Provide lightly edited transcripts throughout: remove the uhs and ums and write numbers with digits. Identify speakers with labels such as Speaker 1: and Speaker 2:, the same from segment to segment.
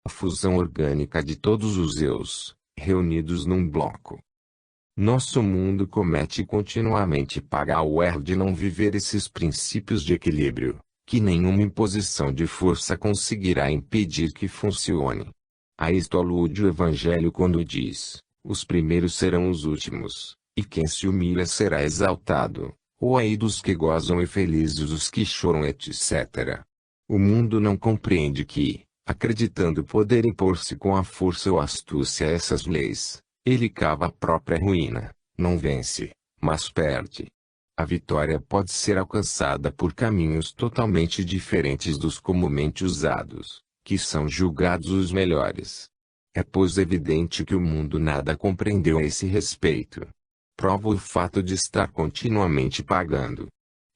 Speaker 1: a fusão orgânica de todos os eus, reunidos num bloco. Nosso mundo comete continuamente pagar o erro de não viver esses princípios de equilíbrio, que nenhuma imposição de força conseguirá impedir que funcione. A isto alude o Evangelho quando diz: os primeiros serão os últimos, e quem se humilha será exaltado, ou ai dos que gozam e felizes os que choram, etc. O mundo não compreende que, acreditando poder impor-se com a força ou astúcia a essas leis, ele cava a própria ruína, não vence, mas perde. A vitória pode ser alcançada por caminhos totalmente diferentes dos comumente usados, que são julgados os melhores. É pois evidente que o mundo nada compreendeu a esse respeito. Prova o fato de estar continuamente pagando.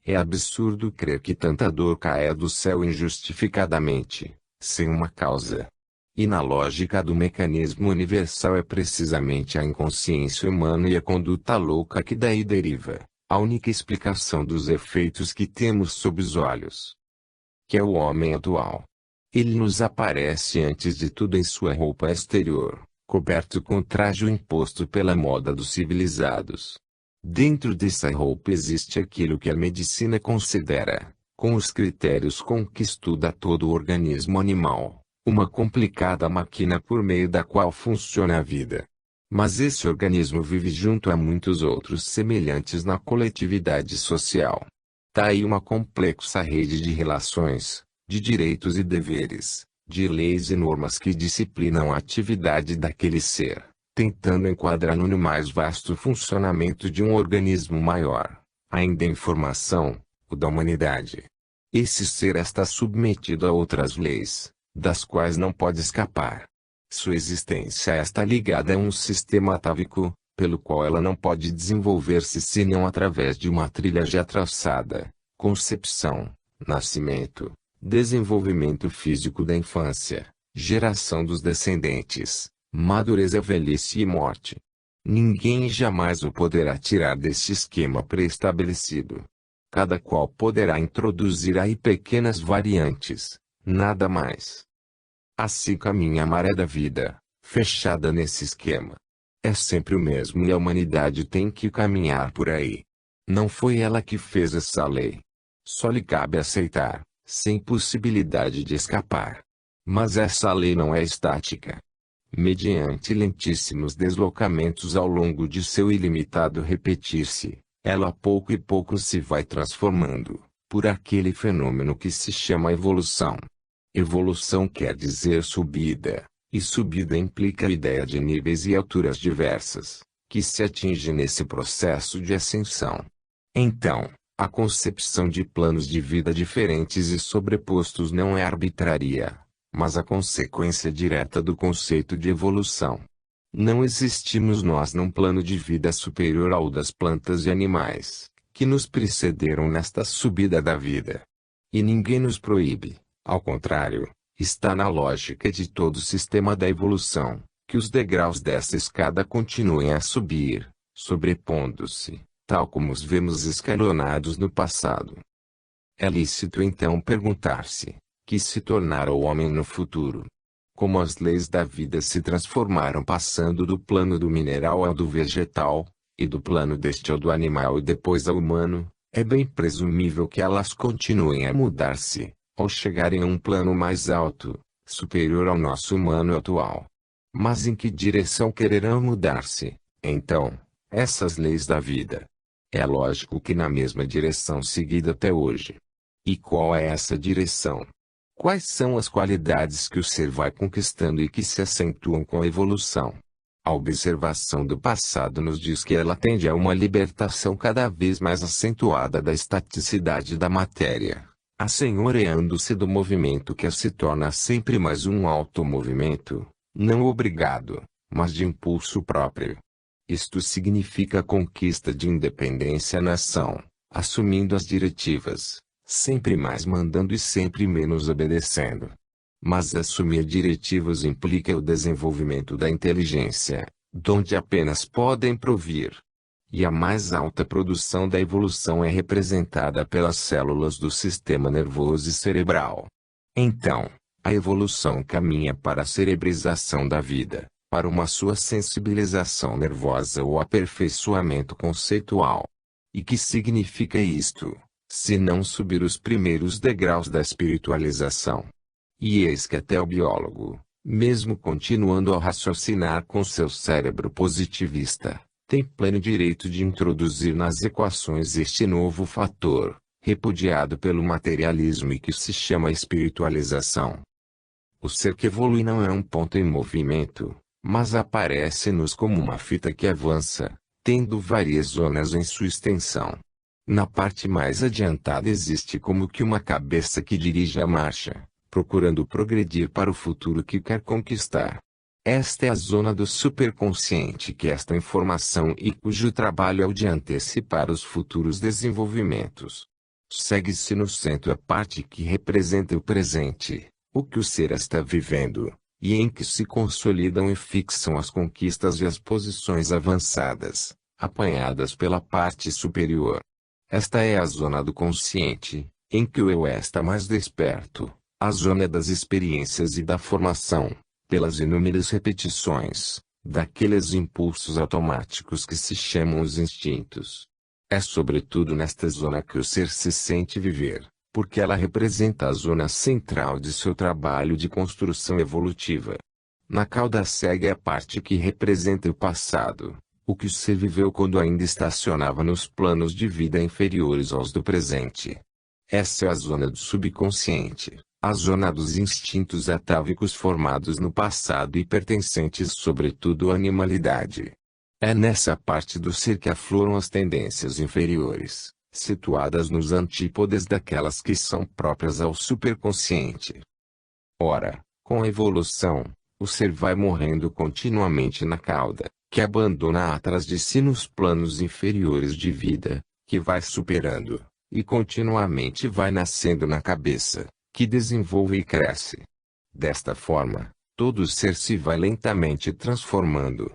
Speaker 1: É absurdo crer que tanta dor caia do céu injustificadamente, sem uma causa. E na lógica do mecanismo universal é precisamente a inconsciência humana e a conduta louca que daí deriva, a única explicação dos efeitos que temos sob os olhos. Que é o homem atual. Ele nos aparece antes de tudo em sua roupa exterior, coberto com traje imposto pela moda dos civilizados. Dentro dessa roupa existe aquilo que a medicina considera, com os critérios com que estuda todo o organismo animal, uma complicada máquina por meio da qual funciona a vida. Mas esse organismo vive junto a muitos outros semelhantes na coletividade social. Daí uma complexa rede de relações, de direitos e deveres, de leis e normas que disciplinam a atividade daquele ser, tentando enquadrá-lo no mais vasto funcionamento de um organismo maior, ainda em formação, o da humanidade. Esse ser está submetido a outras leis, das quais não pode escapar. Sua existência está ligada a um sistema atávico, pelo qual ela não pode desenvolver-se senão através de uma trilha já traçada: concepção, nascimento, desenvolvimento físico da infância, geração dos descendentes, madureza, velhice e morte. Ninguém jamais o poderá tirar deste esquema pré-estabelecido. Cada qual poderá introduzir aí pequenas variantes, nada mais. Assim caminha a maré da vida, fechada nesse esquema. É sempre o mesmo e a humanidade tem que caminhar por aí. Não foi ela que fez essa lei. Só lhe cabe aceitar, sem possibilidade de escapar. Mas essa lei não é estática. Mediante lentíssimos deslocamentos ao longo de seu ilimitado repetir-se, ela pouco e pouco se vai transformando, por aquele fenômeno que se chama evolução. Evolução quer dizer subida, e subida implica a ideia de níveis e alturas diversas, que se atinge nesse processo de ascensão. Então, a concepção de planos de vida diferentes e sobrepostos não é arbitrária, mas a consequência direta do conceito de evolução. Não existimos nós num plano de vida superior ao das plantas e animais, que nos precederam nesta subida da vida. E ninguém nos proíbe, ao contrário, está na lógica de todo o sistema da evolução, que os degraus dessa escada continuem a subir, sobrepondo-se, tal como os vemos escalonados no passado. É lícito então perguntar-se: que se tornará o homem no futuro? Como as leis da vida se transformaram passando do plano do mineral ao do vegetal, e do plano deste ao do animal e depois ao humano, é bem presumível que elas continuem a mudar-se, ao chegarem a um plano mais alto, superior ao nosso humano atual. Mas em que direção quererão mudar-se, então, essas leis da vida? É lógico que na mesma direção seguida até hoje. E qual é essa direção? Quais são as qualidades que o ser vai conquistando e que se acentuam com a evolução? A observação do passado nos diz que ela tende a uma libertação cada vez mais acentuada da estaticidade da matéria, assenhoreando-se do movimento que se torna sempre mais um automovimento, não obrigado, mas de impulso próprio. Isto significa a conquista de independência na ação, assumindo as diretivas, sempre mais mandando e sempre menos obedecendo. Mas assumir diretivas implica o desenvolvimento da inteligência, donde apenas podem provir. E a mais alta produção da evolução é representada pelas células do sistema nervoso e cerebral. Então, A evolução caminha para a cerebrização da vida, para uma sua sensibilização nervosa ou aperfeiçoamento conceitual. E que significa isto, se não subir os primeiros degraus da espiritualização? E eis que até o biólogo, mesmo continuando a raciocinar com seu cérebro positivista, tem pleno direito de introduzir nas equações este novo fator, repudiado pelo materialismo e que se chama espiritualização. O ser que evolui não é um ponto em movimento, mas aparece-nos como uma fita que avança, tendo várias zonas em sua extensão. Na parte mais adiantada existe como que uma cabeça que dirige a marcha, procurando progredir para o futuro que quer conquistar. Esta é a zona do superconsciente que esta informação e cujo trabalho é o de antecipar os futuros desenvolvimentos. Segue-se no centro a parte que representa o presente, o que o ser está vivendo, e em que se consolidam e fixam as conquistas e as posições avançadas, apanhadas pela parte superior. Esta é a zona do consciente, em que o eu está mais desperto, a zona das experiências e da formação, pelas inúmeras repetições, daqueles impulsos automáticos que se chamam os instintos. É sobretudo nesta zona que o ser se sente viver, porque ela representa a zona central de seu trabalho de construção evolutiva. Na cauda segue a parte que representa o passado, o que o ser viveu quando ainda estacionava nos planos de vida inferiores aos do presente. Essa é a zona do subconsciente, a zona dos instintos atávicos formados no passado e pertencentes sobretudo à animalidade. É nessa parte do ser que afloram as tendências inferiores, situadas nos antípodes daquelas que são próprias ao superconsciente. Ora, com a evolução, o ser vai morrendo continuamente na cauda, que abandona atrás de si nos planos inferiores de vida, que vai superando, e continuamente vai nascendo na cabeça, que desenvolve e cresce. Desta forma, todo o ser se vai lentamente transformando.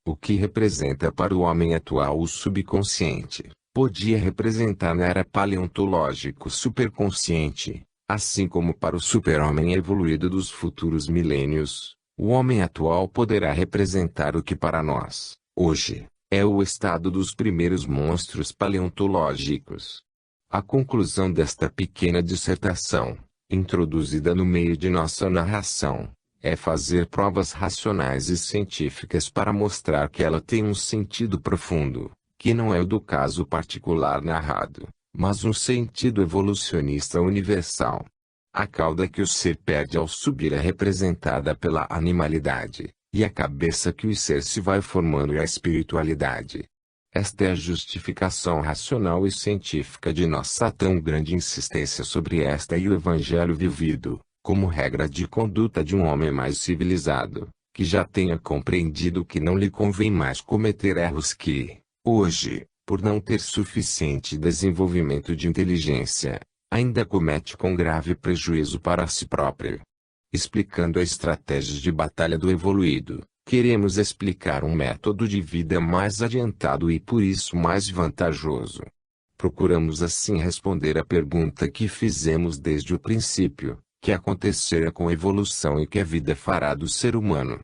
Speaker 1: O que representa para o homem atual o subconsciente, podia representar na era paleontológico superconsciente, assim como para o super-homem evoluído dos futuros milênios, o homem atual poderá representar o que para nós, hoje, é o estado dos primeiros monstros paleontológicos. A conclusão desta pequena dissertação, introduzida no meio de nossa narração, é fazer provas racionais e científicas para mostrar que ela tem um sentido profundo, que não é o do caso particular narrado, mas um sentido evolucionista universal. A cauda que o ser perde ao subir é representada pela animalidade, e a cabeça que o ser se vai formando é a espiritualidade. Esta é a justificação racional e científica de nossa tão grande insistência sobre esta e o evangelho vivido, como regra de conduta de um homem mais civilizado, que já tenha compreendido que não lhe convém mais cometer erros que, hoje, por não ter suficiente desenvolvimento de inteligência, ainda comete com grave prejuízo para si próprio. Explicando a estratégia de batalha do evoluído, queremos explicar um método de vida mais adiantado e por isso mais vantajoso. Procuramos assim responder à pergunta que fizemos desde o princípio: que acontecerá com a evolução e que a vida fará do ser humano.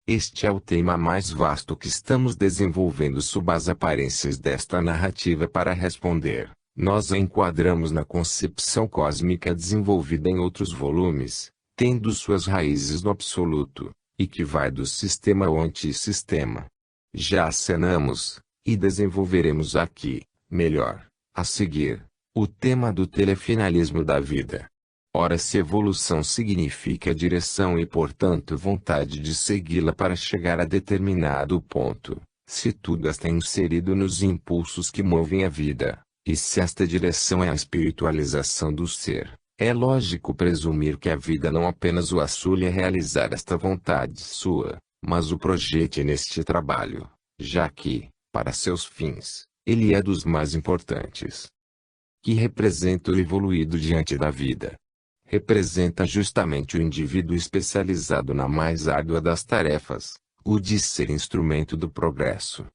Speaker 1: Este é o tema mais vasto que estamos desenvolvendo sob as aparências desta narrativa para responder. Nós a enquadramos na concepção cósmica desenvolvida em outros volumes, tendo suas raízes no absoluto, e que vai do sistema ao antissistema. Já acenamos, e desenvolveremos aqui, melhor, a seguir, o tema do telefinalismo da vida. Ora, se evolução significa direção e portanto vontade de segui-la para chegar a determinado ponto, se tudo está inserido nos impulsos que movem a vida, e se esta direção é a espiritualização do ser, é lógico presumir que a vida não apenas o auxilia a realizar esta vontade sua, mas o projete neste trabalho, já que, para seus fins, ele é dos mais importantes. Que representa o evoluído diante da vida? Representa justamente o indivíduo especializado na mais árdua das tarefas, o de ser instrumento do progresso.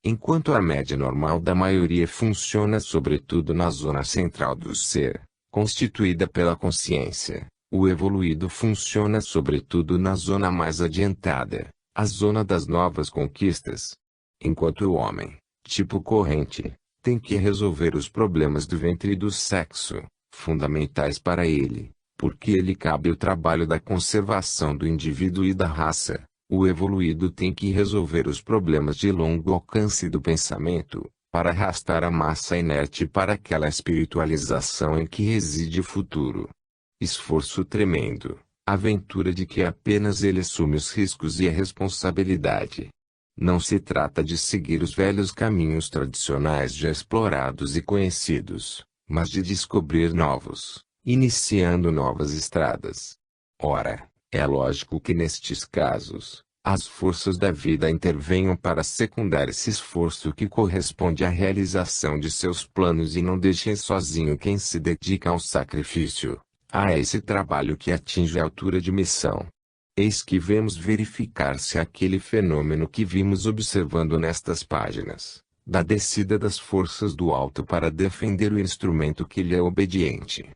Speaker 1: Enquanto a média normal da maioria funciona sobretudo na zona central do ser, constituída pela consciência, O evoluído funciona sobretudo na zona mais adiantada, a zona das novas conquistas. Enquanto o homem, tipo corrente, tem que resolver os problemas do ventre e do sexo, fundamentais para ele, porque ele cabe o trabalho da conservação do indivíduo e da raça. O evoluído tem que resolver os problemas de longo alcance do pensamento, para arrastar a massa inerte para aquela espiritualização em que reside o futuro. Esforço tremendo, aventura de que apenas ele assume os riscos e a responsabilidade. Não se trata de seguir os velhos caminhos tradicionais já explorados e conhecidos, mas de descobrir novos, iniciando novas estradas. Ora, é lógico que nestes casos, as forças da vida intervenham para secundar esse esforço que corresponde à realização de seus planos e não deixem sozinho quem se dedica ao sacrifício, a esse trabalho que atinge a altura de missão. Eis que vemos verificar-se aquele fenômeno que vimos observando nestas páginas, da descida das forças do alto para defender o instrumento que lhe é obediente.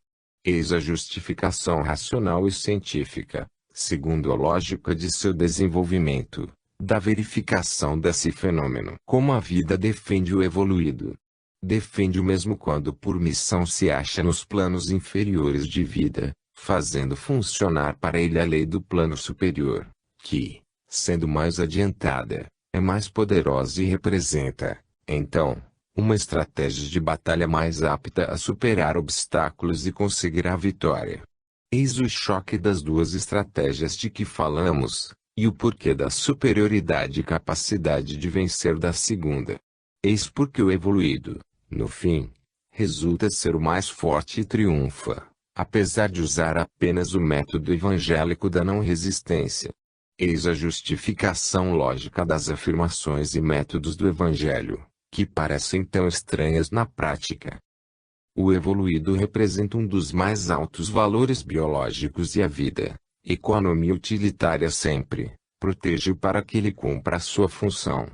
Speaker 1: Eis a justificação racional e científica, segundo a lógica de seu desenvolvimento, da verificação desse fenômeno. Como a vida defende o evoluído. Defende-o mesmo quando por missão se acha nos planos inferiores de vida, fazendo funcionar para ele a lei do plano superior, que, sendo mais adiantada, é mais poderosa e representa, então, uma estratégia de batalha mais apta a superar obstáculos e conseguir a vitória. Eis o choque das duas estratégias de que falamos, e o porquê da superioridade e capacidade de vencer da segunda. Eis porque o evoluído, no fim, resulta ser o mais forte e triunfa, apesar de usar apenas o método evangélico da não resistência. Eis a justificação lógica das afirmações e métodos do Evangelho, que parecem tão estranhas na prática. O evoluído representa um dos mais altos valores biológicos e a vida, economia utilitária sempre, protege-o para que ele cumpra a sua função.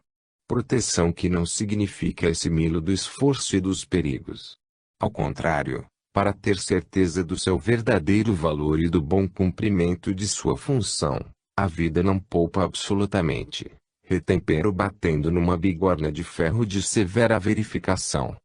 Speaker 1: Proteção que não significa assimilo do esforço e dos perigos. Ao contrário, para ter certeza do seu verdadeiro valor e do bom cumprimento de sua função, a vida não poupa absolutamente, retempero batendo numa bigorna de ferro de severa verificação.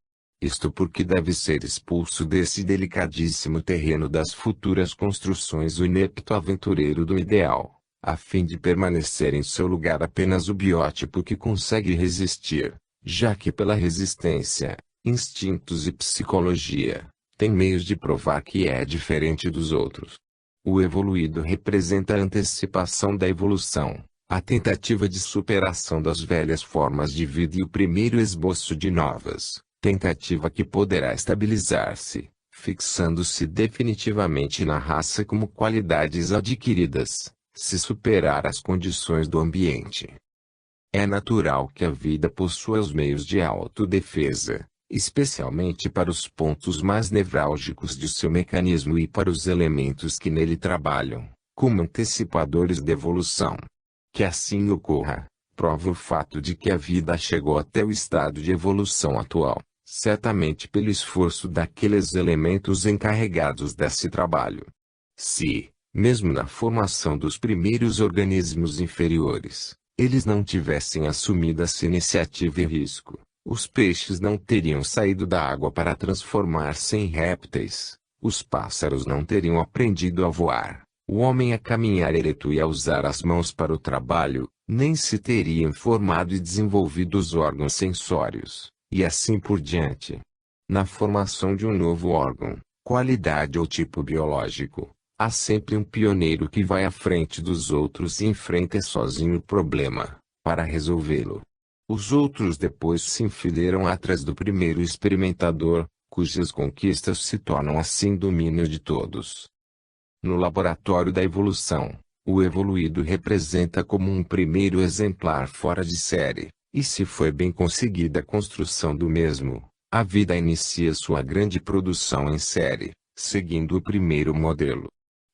Speaker 1: Isto porque deve ser expulso desse delicadíssimo terreno das futuras construções o inepto aventureiro do ideal, a fim de permanecer em seu lugar apenas o biótipo que consegue resistir, já que pela resistência, instintos e psicologia, tem meios de provar que é diferente dos outros. O evoluído representa a antecipação da evolução, a tentativa de superação das velhas formas de vida e o primeiro esboço de novas, tentativa que poderá estabilizar-se, fixando-se definitivamente na raça como qualidades adquiridas, se superar as condições do ambiente. É natural que a vida possua os meios de autodefesa, especialmente para os pontos mais nevrálgicos de seu mecanismo e para os elementos que nele trabalham, como antecipadores da evolução. Que assim ocorra, prova o fato de que a vida chegou até o estado de evolução atual, certamente pelo esforço daqueles elementos encarregados desse trabalho. Se, mesmo na formação dos primeiros organismos inferiores, eles não tivessem assumido essa iniciativa e risco, os peixes não teriam saído da água para transformar-se em répteis, os pássaros não teriam aprendido a voar, o homem a caminhar ereto e a usar as mãos para o trabalho, nem se teriam formado e desenvolvido os órgãos sensórios, e assim por diante. Na formação de um novo órgão, qualidade ou tipo biológico, há sempre um pioneiro que vai à frente dos outros e enfrenta sozinho o problema, para resolvê-lo. Os outros depois se enfileiram atrás do primeiro experimentador, cujas conquistas se tornam assim domínio de todos. No laboratório da evolução, o evoluído representa como um primeiro exemplar fora de série, e se foi bem conseguida a construção do mesmo, a vida inicia sua grande produção em série, seguindo o primeiro modelo.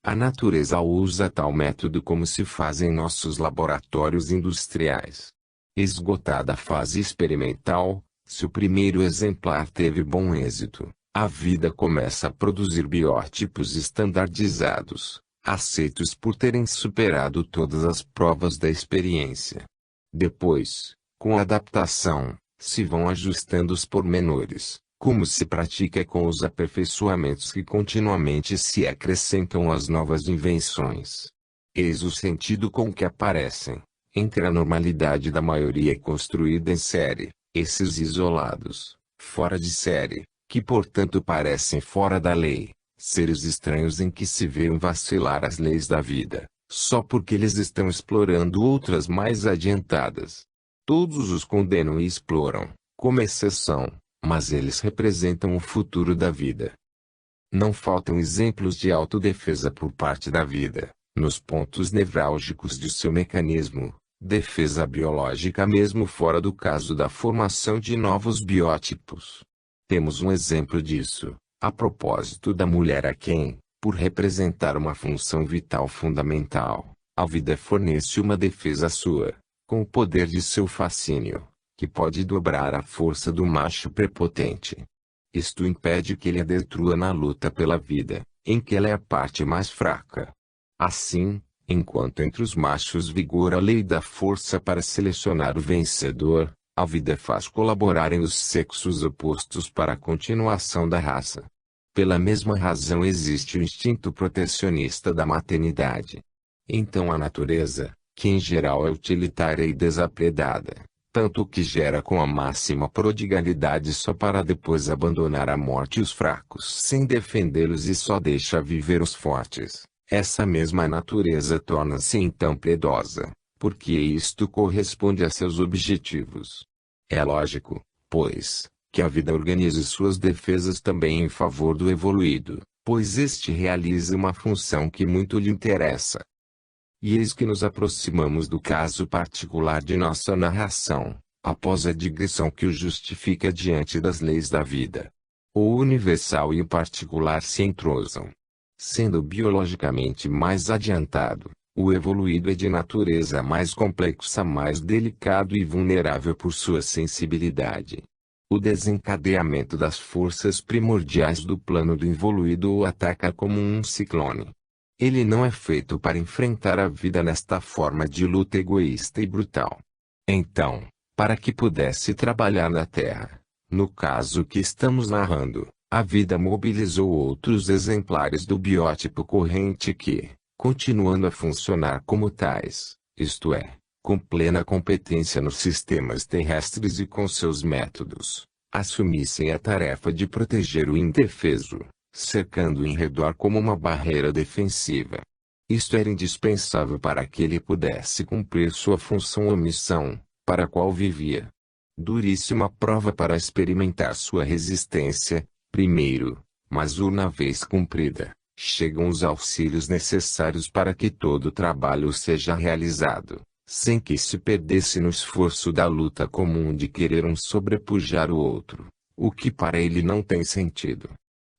Speaker 1: A natureza usa tal método como se faz em nossos laboratórios industriais. Esgotada a fase experimental, se o primeiro exemplar teve bom êxito, A vida começa a produzir biótipos estandardizados, aceitos por terem superado todas as provas da experiência. Depois, com a adaptação, se vão ajustando os pormenores, como se pratica com os aperfeiçoamentos que continuamente se acrescentam às novas invenções. Eis o sentido com que aparecem, entre a normalidade da maioria construída em série, esses isolados, fora de série, que portanto parecem fora da lei, seres estranhos em que se veem vacilar as leis da vida, só porque eles estão explorando outras mais adiantadas. Todos os condenam e exploram, como exceção, mas eles representam o futuro da vida. Não faltam exemplos de autodefesa por parte da vida, nos pontos nevrálgicos de seu mecanismo, defesa biológica mesmo fora do caso da formação de novos biótipos. Temos um exemplo disso, a propósito da mulher a quem, por representar uma função vital fundamental, a vida fornece uma defesa sua, com o poder de seu fascínio, que pode dobrar a força do macho prepotente. Isto impede que ele a destrua na luta pela vida, em que ela é a parte mais fraca. Assim, enquanto entre os machos vigora a lei da força para selecionar o vencedor, a vida faz colaborarem os sexos opostos para a continuação da raça. Pela mesma razão existe o instinto protecionista da maternidade. Então a natureza, que em geral é utilitária e desapredada, tanto que gera com a máxima prodigalidade só para depois abandonar à morte os fracos sem defendê-los e só deixa viver os fortes. Essa mesma natureza torna-se então piedosa, porque isto corresponde a seus objetivos. É lógico, pois, que a vida organize suas defesas também em favor do evoluído, pois este realiza uma função que muito lhe interessa. E eis que nos aproximamos do caso particular de nossa narração, após a digressão que o justifica diante das leis da vida. O universal e o particular se entrosam. Sendo biologicamente mais adiantado, o evoluído é de natureza mais complexa, mais delicado e vulnerável por sua sensibilidade. O desencadeamento das forças primordiais do plano do evoluído o ataca como um ciclone. Ele não é feito para enfrentar a vida nesta forma de luta egoísta e brutal. Então, para que pudesse trabalhar na Terra, no caso que estamos narrando, a vida mobilizou outros exemplares do biótipo corrente que, continuando a funcionar como tais, isto é, com plena competência nos sistemas terrestres e com seus métodos, assumissem a tarefa de proteger o indefeso, cercando em redor como uma barreira defensiva. Isto era indispensável para que ele pudesse cumprir sua função ou missão, para a qual vivia. Duríssima prova para experimentar sua resistência. Primeiro, mas uma vez cumprida, chegam os auxílios necessários para que todo o trabalho seja realizado, sem que se perdesse no esforço da luta comum de querer um sobrepujar o outro, o que para ele não tem sentido.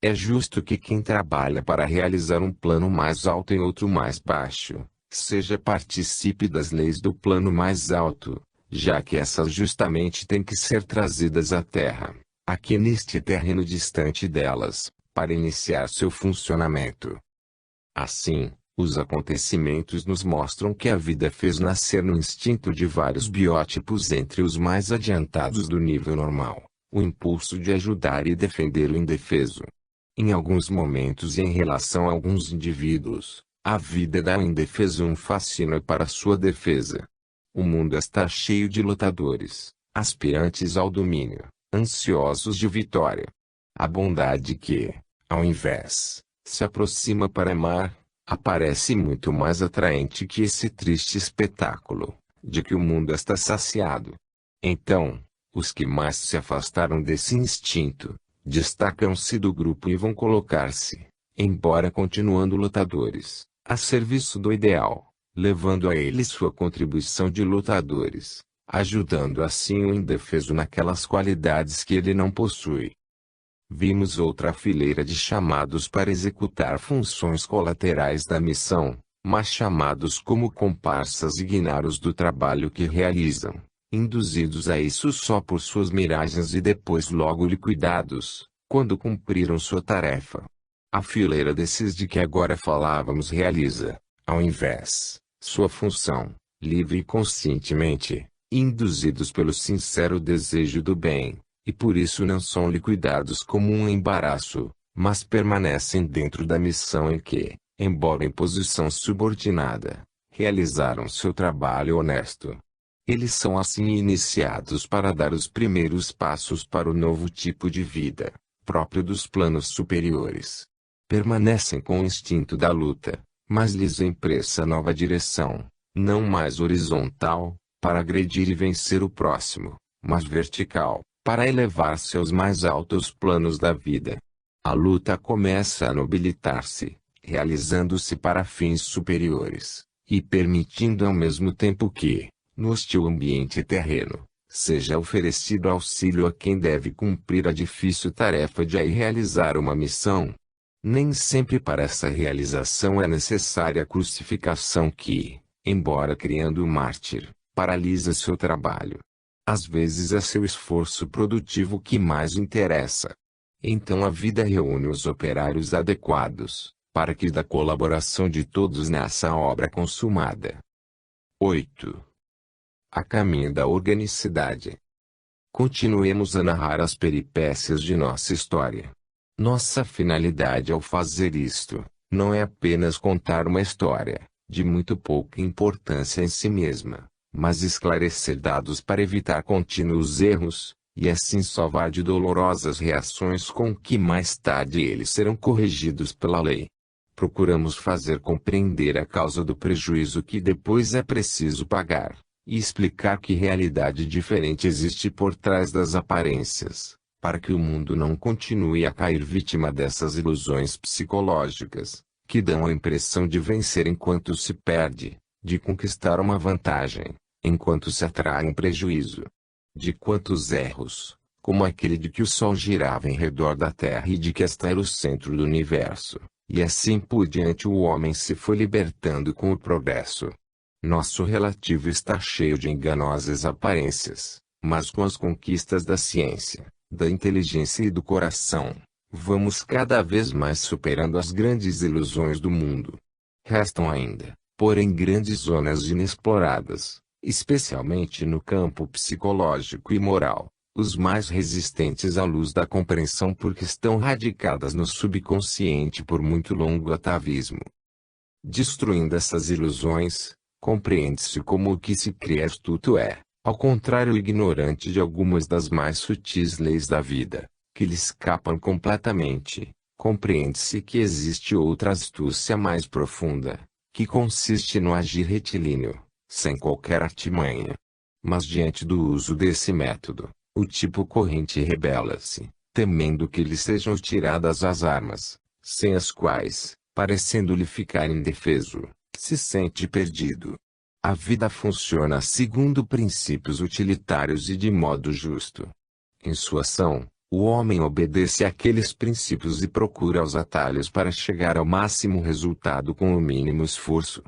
Speaker 1: É justo que quem trabalha para realizar um plano mais alto em outro mais baixo, seja participe das leis do plano mais alto, já que essas justamente têm que ser trazidas à Terra, aqui neste terreno distante delas, para iniciar seu funcionamento. Assim, os acontecimentos nos mostram que a vida fez nascer no instinto de vários biótipos entre os mais adiantados do nível normal, o impulso de ajudar e defender o indefeso. Em alguns momentos e em relação a alguns indivíduos, a vida dá ao indefeso um fascínio para sua defesa. O mundo está cheio de lutadores, aspirantes ao domínio, ansiosos de vitória. A bondade que, ao invés, se aproxima para amar, aparece muito mais atraente que esse triste espetáculo, de que o mundo está saciado. Então, os que mais se afastaram desse instinto, destacam-se do grupo e vão colocar-se, embora continuando lutadores, a serviço do ideal, levando a ele sua contribuição de lutadores, ajudando assim o indefeso naquelas qualidades que ele não possui. Vimos outra fileira de chamados para executar funções colaterais da missão, mas chamados como comparsas ignários do trabalho que realizam, induzidos a isso só por suas miragens e depois logo liquidados, quando cumpriram sua tarefa. A fileira desses de que agora falávamos realiza, ao invés, sua função, livre e conscientemente, induzidos pelo sincero desejo do bem, e por isso não são liquidados como um embaraço, mas permanecem dentro da missão em que, embora em posição subordinada, realizaram seu trabalho honesto. Eles são assim iniciados para dar os primeiros passos para o novo tipo de vida, próprio dos planos superiores. Permanecem com o instinto da luta, mas lhes é impressa nova direção, não mais horizontal, para agredir e vencer o próximo, mas vertical, para elevar-se aos mais altos planos da vida. A luta começa a nobilitar-se, realizando-se para fins superiores, e permitindo ao mesmo tempo que, no hostil ambiente terreno, seja oferecido auxílio a quem deve cumprir a difícil tarefa de aí realizar uma missão. Nem sempre para essa realização é necessária a crucificação que, embora criando o mártir, paralisa seu trabalho. Às vezes é seu esforço produtivo que mais interessa. Então a vida reúne os operários adequados, para que da colaboração de todos nasça a obra consumada. 8. A caminho da organicidade. Continuemos a narrar as peripécias de nossa história. Nossa finalidade ao fazer isto, não é apenas contar uma história, de muito pouca importância em si mesma, mas esclarecer dados para evitar contínuos erros, e assim salvar de dolorosas reações com que mais tarde eles serão corrigidos pela lei. Procuramos fazer compreender a causa do prejuízo que depois é preciso pagar, e explicar que realidade diferente existe por trás das aparências, para que o mundo não continue a cair vítima dessas ilusões psicológicas, que dão a impressão de vencer enquanto se perde, de conquistar uma vantagem, enquanto se atrai um prejuízo. De quantos erros, como aquele de que o Sol girava em redor da Terra e de que esta era o centro do universo, e assim por diante o homem se foi libertando com o progresso. Nosso relativo está cheio de enganosas aparências, mas com as conquistas da ciência, da inteligência e do coração, vamos cada vez mais superando as grandes ilusões do mundo. Restam ainda, porém, grandes zonas inexploradas, especialmente no campo psicológico e moral, os mais resistentes à luz da compreensão porque estão radicadas no subconsciente por muito longo atavismo. Destruindo essas ilusões, compreende-se como o que se crê astuto é, ao contrário, ignorante de algumas das mais sutis leis da vida, que lhe escapam completamente. Compreende-se que existe outra astúcia mais profunda, que consiste no agir retilíneo, sem qualquer artimanha. Mas diante do uso desse método, o tipo corrente rebela-se, temendo que lhe sejam tiradas as armas, sem as quais, parecendo-lhe ficar indefeso, se sente perdido. A vida funciona segundo princípios utilitários e de modo justo. Em sua ação, o homem obedece àqueles princípios e procura os atalhos para chegar ao máximo resultado com o mínimo esforço.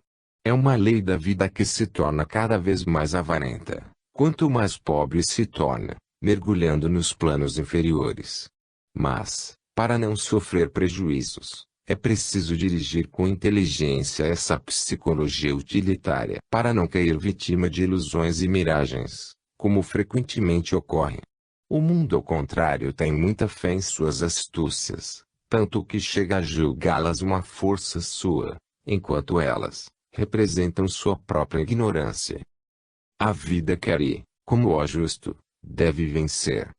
Speaker 1: É uma lei da vida que se torna cada vez mais avarenta, quanto mais pobre se torna, mergulhando nos planos inferiores. Mas, para não sofrer prejuízos, é preciso dirigir com inteligência essa psicologia utilitária para não cair vítima de ilusões e miragens, como frequentemente ocorre. O mundo ao contrário tem muita fé em suas astúcias, tanto que chega a julgá-las uma força sua, enquanto elas representam sua própria ignorância. A vida quer e, como o justo, deve vencer.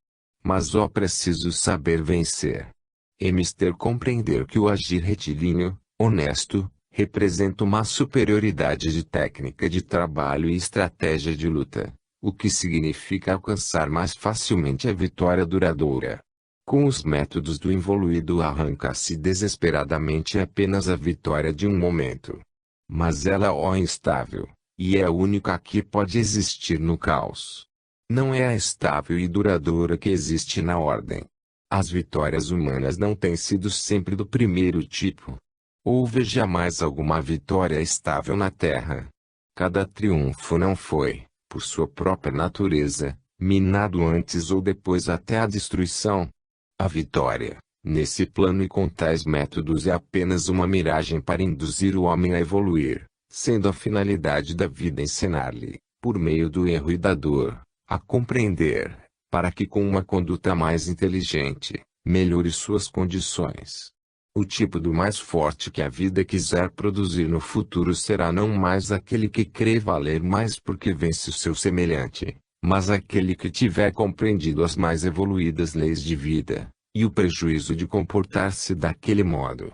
Speaker 1: Mas preciso saber vencer. É mister compreender que o agir retilíneo, honesto, representa uma superioridade de técnica de trabalho e estratégia de luta, o que significa alcançar mais facilmente a vitória duradoura. Com os métodos do involuído arranca-se desesperadamente apenas a vitória de um momento. Mas ela é instável, e é a única que pode existir no caos. Não é a estável e duradoura que existe na ordem. As vitórias humanas não têm sido sempre do primeiro tipo. Houve jamais alguma vitória estável na Terra. Cada triunfo não foi, por sua própria natureza, minado antes ou depois até a destruição. A vitória, nesse plano e com tais métodos é apenas uma miragem para induzir o homem a evoluir, sendo a finalidade da vida ensinar-lhe, por meio do erro e da dor, a compreender, para que com uma conduta mais inteligente, melhore suas condições. O tipo do mais forte que a vida quiser produzir no futuro será não mais aquele que crê valer mais porque vence o seu semelhante, mas aquele que tiver compreendido as mais evoluídas leis de vida, e o prejuízo de comportar-se daquele modo.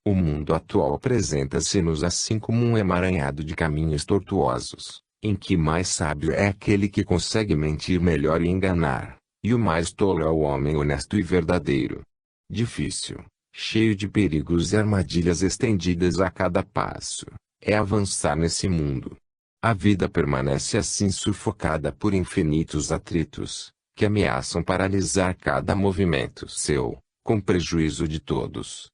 Speaker 1: O mundo atual apresenta-se-nos assim como um emaranhado de caminhos tortuosos, em que mais sábio é aquele que consegue mentir melhor e enganar, e o mais tolo é o homem honesto e verdadeiro. Difícil, cheio de perigos e armadilhas estendidas a cada passo, é avançar nesse mundo. A vida permanece assim sufocada por infinitos atritos, que ameaçam paralisar cada movimento seu, com prejuízo de todos.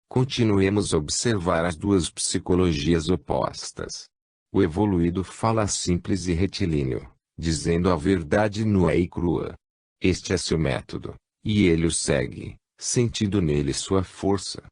Speaker 1: Continuemos a observar as duas psicologias opostas. O evoluído fala simples e retilíneo, dizendo a verdade nua e crua. Este é seu método, e ele o segue, sentindo nele sua força.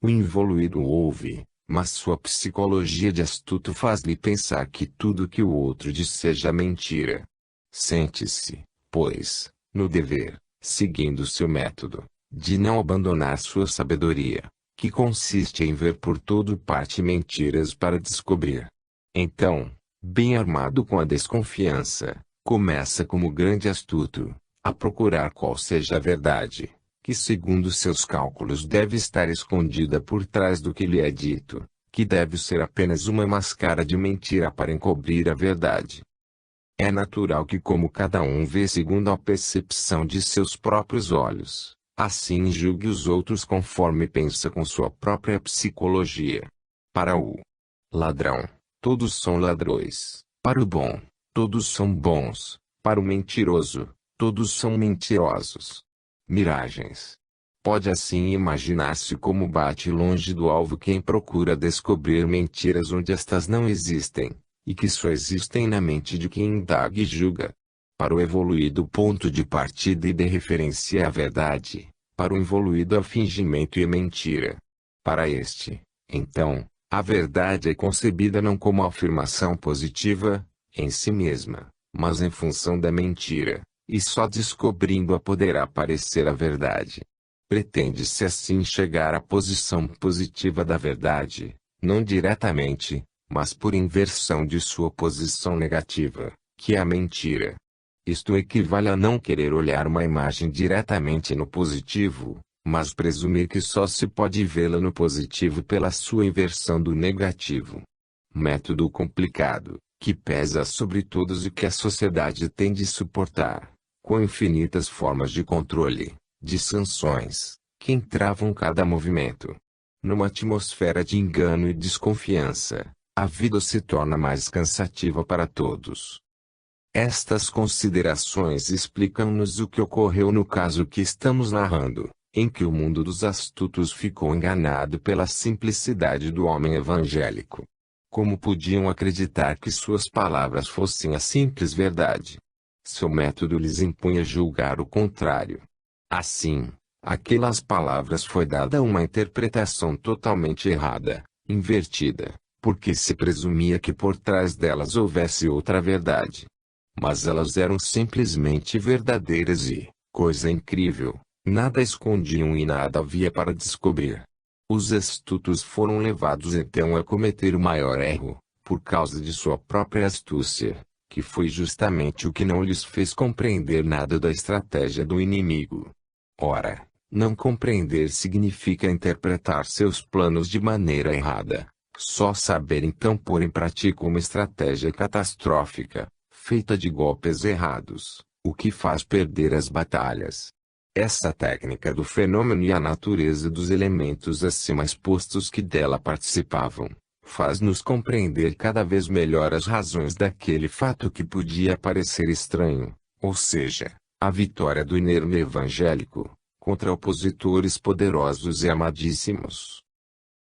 Speaker 1: O involuído ouve, mas sua psicologia de astuto faz-lhe pensar que tudo que o outro diz seja mentira. Sente-se, pois, no dever, seguindo seu método, de não abandonar sua sabedoria, que consiste em ver por toda parte mentiras para descobrir. Então, bem armado com a desconfiança, começa como grande astuto, a procurar qual seja a verdade, que segundo seus cálculos deve estar escondida por trás do que lhe é dito, que deve ser apenas uma máscara de mentira para encobrir a verdade. É natural que como cada um vê segundo a percepção de seus próprios olhos, assim julgue os outros conforme pensa com sua própria psicologia. Para o ladrão, todos são ladrões. Para o bom, todos são bons. Para o mentiroso, todos são mentirosos. Miragens. Pode assim imaginar-se como bate longe do alvo quem procura descobrir mentiras onde estas não existem, e que só existem na mente de quem indaga e julga. Para o evoluído, o ponto de partida e de referência é a verdade. Para o involuído, é fingimento e mentira. Para este, então, a verdade é concebida não como afirmação positiva, em si mesma, mas em função da mentira, e só descobrindo-a poderá aparecer a verdade. Pretende-se assim chegar à posição positiva da verdade, não diretamente, mas por inversão de sua posição negativa, que é a mentira. Isto equivale a não querer olhar uma imagem diretamente no positivo, mas presumir que só se pode vê-la no positivo pela sua inversão do negativo. Método complicado, que pesa sobre todos e que a sociedade tem de suportar, com infinitas formas de controle, de sanções, que entravam cada movimento. Numa atmosfera de engano e desconfiança, a vida se torna mais cansativa para todos. Estas considerações explicam-nos o que ocorreu no caso que estamos narrando, em que o mundo dos astutos ficou enganado pela simplicidade do homem evangélico. Como podiam acreditar que suas palavras fossem a simples verdade? Seu método lhes impunha julgar o contrário. Assim, aquelas palavras foi dada uma interpretação totalmente errada, invertida, porque se presumia que por trás delas houvesse outra verdade. Mas elas eram simplesmente verdadeiras e, coisa incrível, nada escondiam e nada havia para descobrir. Os astutos foram levados então a cometer o maior erro, por causa de sua própria astúcia, que foi justamente o que não lhes fez compreender nada da estratégia do inimigo. Ora, não compreender significa interpretar seus planos de maneira errada. Só saber então pôr em prática uma estratégia catastrófica, feita de golpes errados, o que faz perder as batalhas. Essa técnica do fenômeno e a natureza dos elementos acima expostos que dela participavam, faz-nos compreender cada vez melhor as razões daquele fato que podia parecer estranho, ou seja, a vitória do inerme evangélico, contra opositores poderosos e amadíssimos.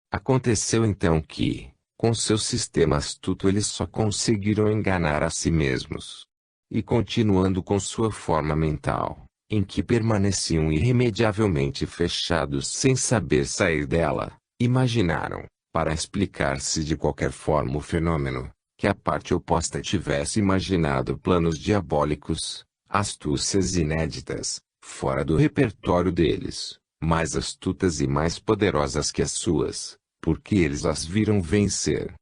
Speaker 1: Aconteceu então que, com seu sistema astuto eles só conseguiram enganar a si mesmos. E continuando com sua forma mental, em que permaneciam irremediavelmente fechados sem saber sair dela, imaginaram, para explicar-se de qualquer forma o fenômeno, que a parte oposta tivesse imaginado planos diabólicos, astúcias inéditas, fora do repertório deles, mais astutas e mais poderosas que as suas, porque eles as viram vencer.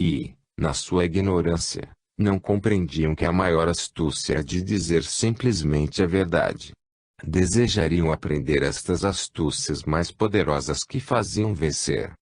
Speaker 1: E, na sua ignorância, não compreendiam que a maior astúcia é de dizer simplesmente a verdade. Desejariam aprender estas astúcias mais poderosas que faziam vencer.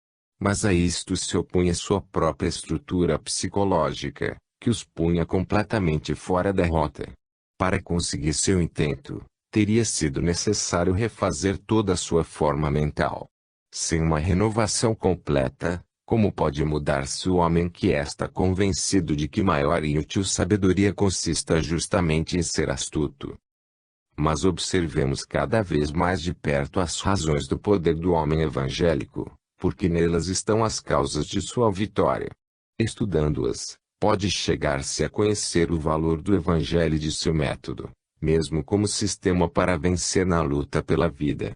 Speaker 1: Mas a isto se opunha sua própria estrutura psicológica, que os punha completamente fora da rota. Para conseguir seu intento, teria sido necessário refazer toda a sua forma mental. Sem uma renovação completa, como pode mudar-se o homem que está convencido de que maior e útil sabedoria consista justamente em ser astuto? Mas observemos cada vez mais de perto as razões do poder do homem evangélico, porque nelas estão as causas de sua vitória. Estudando-as, pode chegar-se a conhecer o valor do Evangelho e de seu método, mesmo como sistema para vencer na luta pela vida.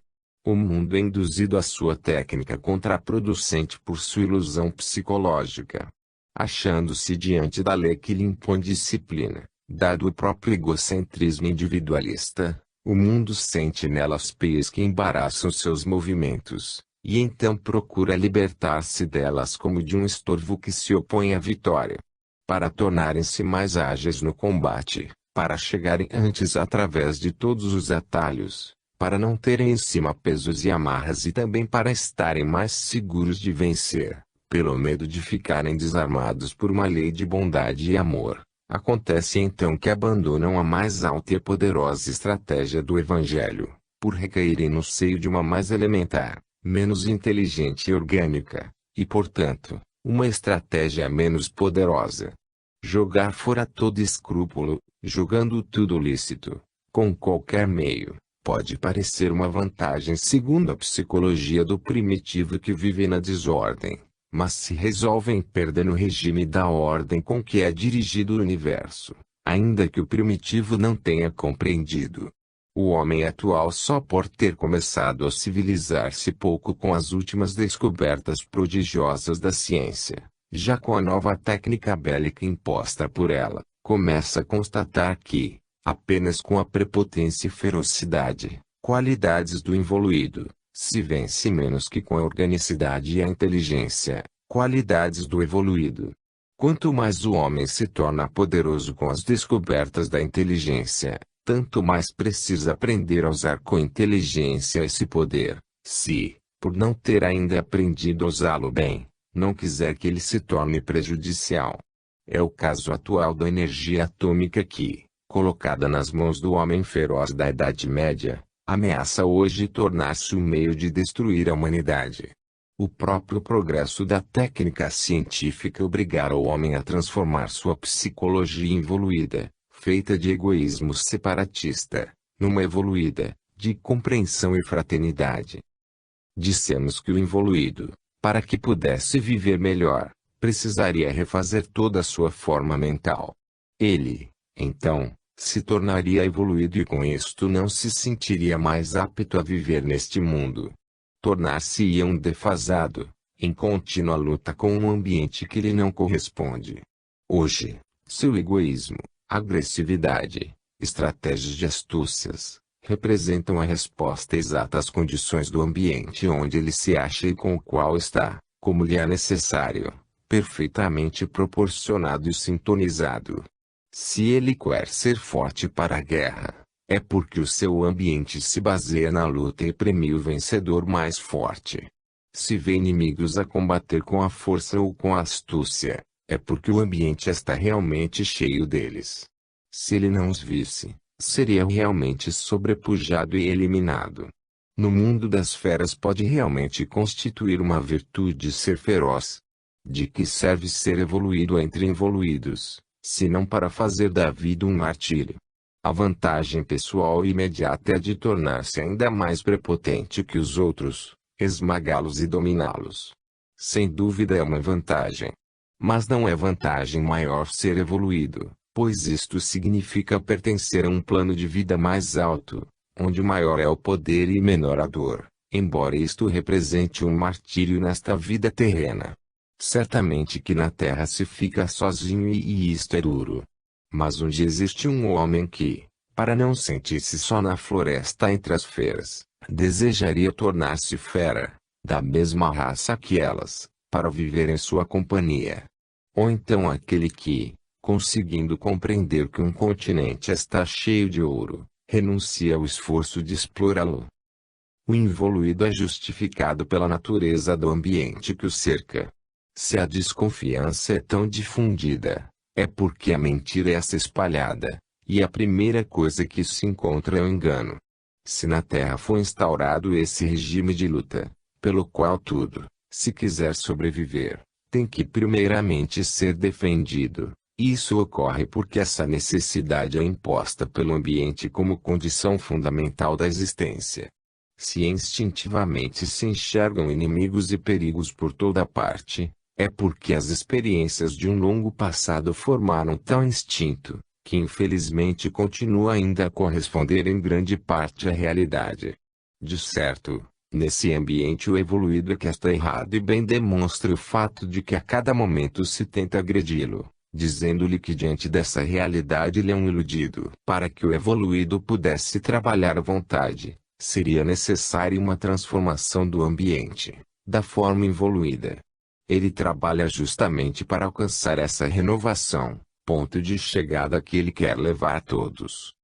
Speaker 1: O mundo é induzido à sua técnica contraproducente por sua ilusão psicológica. Achando-se diante da lei que lhe impõe disciplina, dado o próprio egocentrismo individualista, o mundo sente nelas peias que embaraçam seus movimentos, e então procura libertar-se delas como de um estorvo que se opõe à vitória. Para tornarem-se mais ágeis no combate, para chegarem antes através de todos os atalhos, para não terem em cima pesos e amarras e também para estarem mais seguros de vencer, pelo medo de ficarem desarmados por uma lei de bondade e amor, acontece então que abandonam a mais alta e poderosa estratégia do Evangelho, por recaírem no seio de uma mais elementar, menos inteligente e orgânica, e portanto, uma estratégia menos poderosa. Jogar fora todo escrúpulo, julgando tudo lícito, com qualquer meio, pode parecer uma vantagem segundo a psicologia do primitivo que vive na desordem, mas se resolvem perder no regime da ordem com que é dirigido o universo, ainda que o primitivo não tenha compreendido. O homem atual, só por ter começado a civilizar-se pouco com as últimas descobertas prodigiosas da ciência, já com a nova técnica bélica imposta por ela, começa a constatar que, apenas com a prepotência e ferocidade, qualidades do evoluído, se vence menos que com a organicidade e a inteligência, qualidades do evoluído. Quanto mais o homem se torna poderoso com as descobertas da inteligência, tanto mais precisa aprender a usar com inteligência esse poder, se, por não ter ainda aprendido a usá-lo bem, não quiser que ele se torne prejudicial. É o caso atual da energia atômica que, colocada nas mãos do homem feroz da Idade Média, ameaça hoje tornar-se um meio de destruir a humanidade. O próprio progresso da técnica científica obrigará o homem a transformar sua psicologia evoluída, feita de egoísmo separatista, numa evoluída, de compreensão e fraternidade. Dissemos que o evoluído, para que pudesse viver melhor, precisaria refazer toda a sua forma mental. Ele, então, se tornaria evoluído e com isto não se sentiria mais apto a viver neste mundo. Tornar-se-ia um defasado, em contínua luta com um ambiente que lhe não corresponde. Hoje, seu egoísmo, agressividade, estratégias de astúcias, representam a resposta exata às condições do ambiente onde ele se acha e com o qual está, como lhe é necessário, perfeitamente proporcionado e sintonizado. Se ele quer ser forte para a guerra, é porque o seu ambiente se baseia na luta e premia o vencedor mais forte. Se vê inimigos a combater com a força ou com a astúcia, é porque o ambiente está realmente cheio deles. Se ele não os visse, seria realmente sobrepujado e eliminado. No mundo das feras pode realmente constituir uma virtude ser feroz. De que serve ser evoluído entre evoluídos, se não para fazer da vida um martírio? A vantagem pessoal imediata é a de tornar-se ainda mais prepotente que os outros, esmagá-los e dominá-los. Sem dúvida é uma vantagem. Mas não é vantagem maior ser evoluído, pois isto significa pertencer a um plano de vida mais alto, onde maior é o poder e menor a dor, embora isto represente um martírio nesta vida terrena. Certamente que na terra se fica sozinho e isto é duro. Mas onde existe um homem que, para não sentir-se só na floresta entre as feras, desejaria tornar-se fera, da mesma raça que elas, para viver em sua companhia. Ou então aquele que, conseguindo compreender que um continente está cheio de ouro, renuncia ao esforço de explorá-lo. O involuído é justificado pela natureza do ambiente que o cerca. Se a desconfiança é tão difundida, é porque a mentira é essa espalhada, e a primeira coisa que se encontra é o engano. Se na Terra foi instaurado esse regime de luta, pelo qual tudo, se quiser sobreviver, tem que primeiramente ser defendido, isso ocorre porque essa necessidade é imposta pelo ambiente como condição fundamental da existência. Se instintivamente se enxergam inimigos e perigos por toda parte, é porque as experiências de um longo passado formaram tal instinto, que infelizmente continua ainda a corresponder em grande parte à realidade. De certo, nesse ambiente o evoluído é que está errado e bem demonstra o fato de que a cada momento se tenta agredi-lo, dizendo-lhe que diante dessa realidade ele é um iludido. Para que o evoluído pudesse trabalhar à vontade, seria necessária uma transformação do ambiente, da forma evoluída. Ele trabalha justamente para alcançar essa renovação, ponto de chegada que ele quer levar a todos.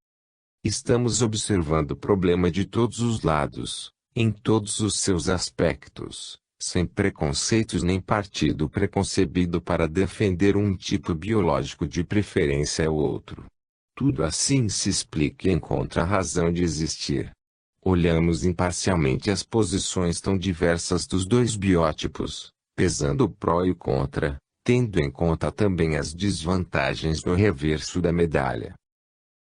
Speaker 1: Estamos observando o problema de todos os lados, em todos os seus aspectos, sem preconceitos nem partido preconcebido para defender um tipo biológico de preferência ao outro. Tudo assim se explica e encontra a razão de existir. Olhamos imparcialmente as posições tão diversas dos dois biótipos, pesando o pró e o contra, tendo em conta também as desvantagens no reverso da medalha.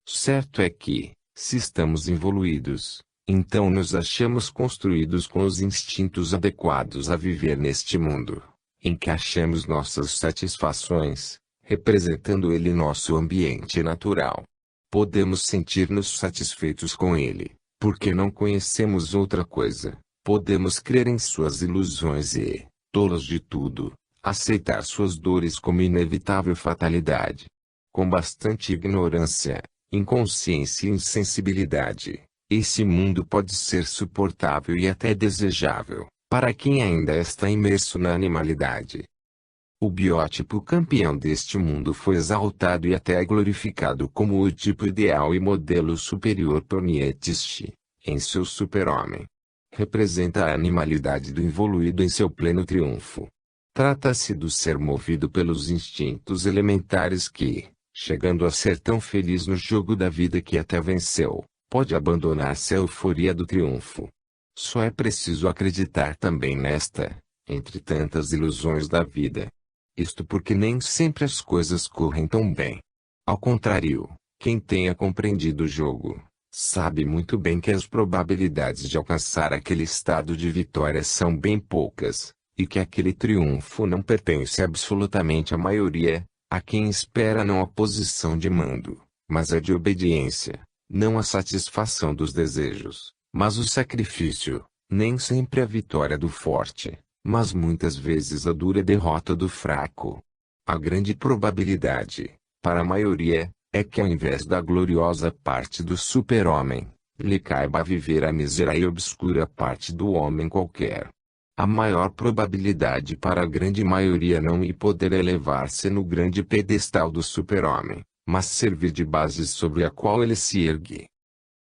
Speaker 1: Certo é que, se estamos evoluídos, então nos achamos construídos com os instintos adequados a viver neste mundo, em que achamos nossas satisfações, representando ele nosso ambiente natural. Podemos sentir-nos satisfeitos com ele, porque não conhecemos outra coisa. Podemos crer em suas ilusões e, tolos de tudo, aceitar suas dores como inevitável fatalidade. Com bastante ignorância, inconsciência e insensibilidade, esse mundo pode ser suportável e até desejável, para quem ainda está imerso na animalidade. O biótipo campeão deste mundo foi exaltado e até glorificado como o tipo ideal e modelo superior por Nietzsche, em seu super-homem. Representa a animalidade do evoluído em seu pleno triunfo. Trata-se do ser movido pelos instintos elementares que, chegando a ser tão feliz no jogo da vida que até venceu, pode abandonar-se à euforia do triunfo. Só é preciso acreditar também nesta, entre tantas ilusões da vida. Isto porque nem sempre as coisas correm tão bem. Ao contrário, quem tenha compreendido o jogo, sabe muito bem que as probabilidades de alcançar aquele estado de vitória são bem poucas, e que aquele triunfo não pertence absolutamente à maioria, a quem espera não a posição de mando, mas a de obediência, não a satisfação dos desejos, mas o sacrifício, nem sempre a vitória do forte, mas muitas vezes a dura derrota do fraco. A grande probabilidade, para a maioria, é que ao invés da gloriosa parte do super-homem, lhe caiba viver a mísera e obscura parte do homem qualquer. A maior probabilidade para a grande maioria não ir poder elevar-se no grande pedestal do super-homem, mas servir de base sobre a qual ele se ergue.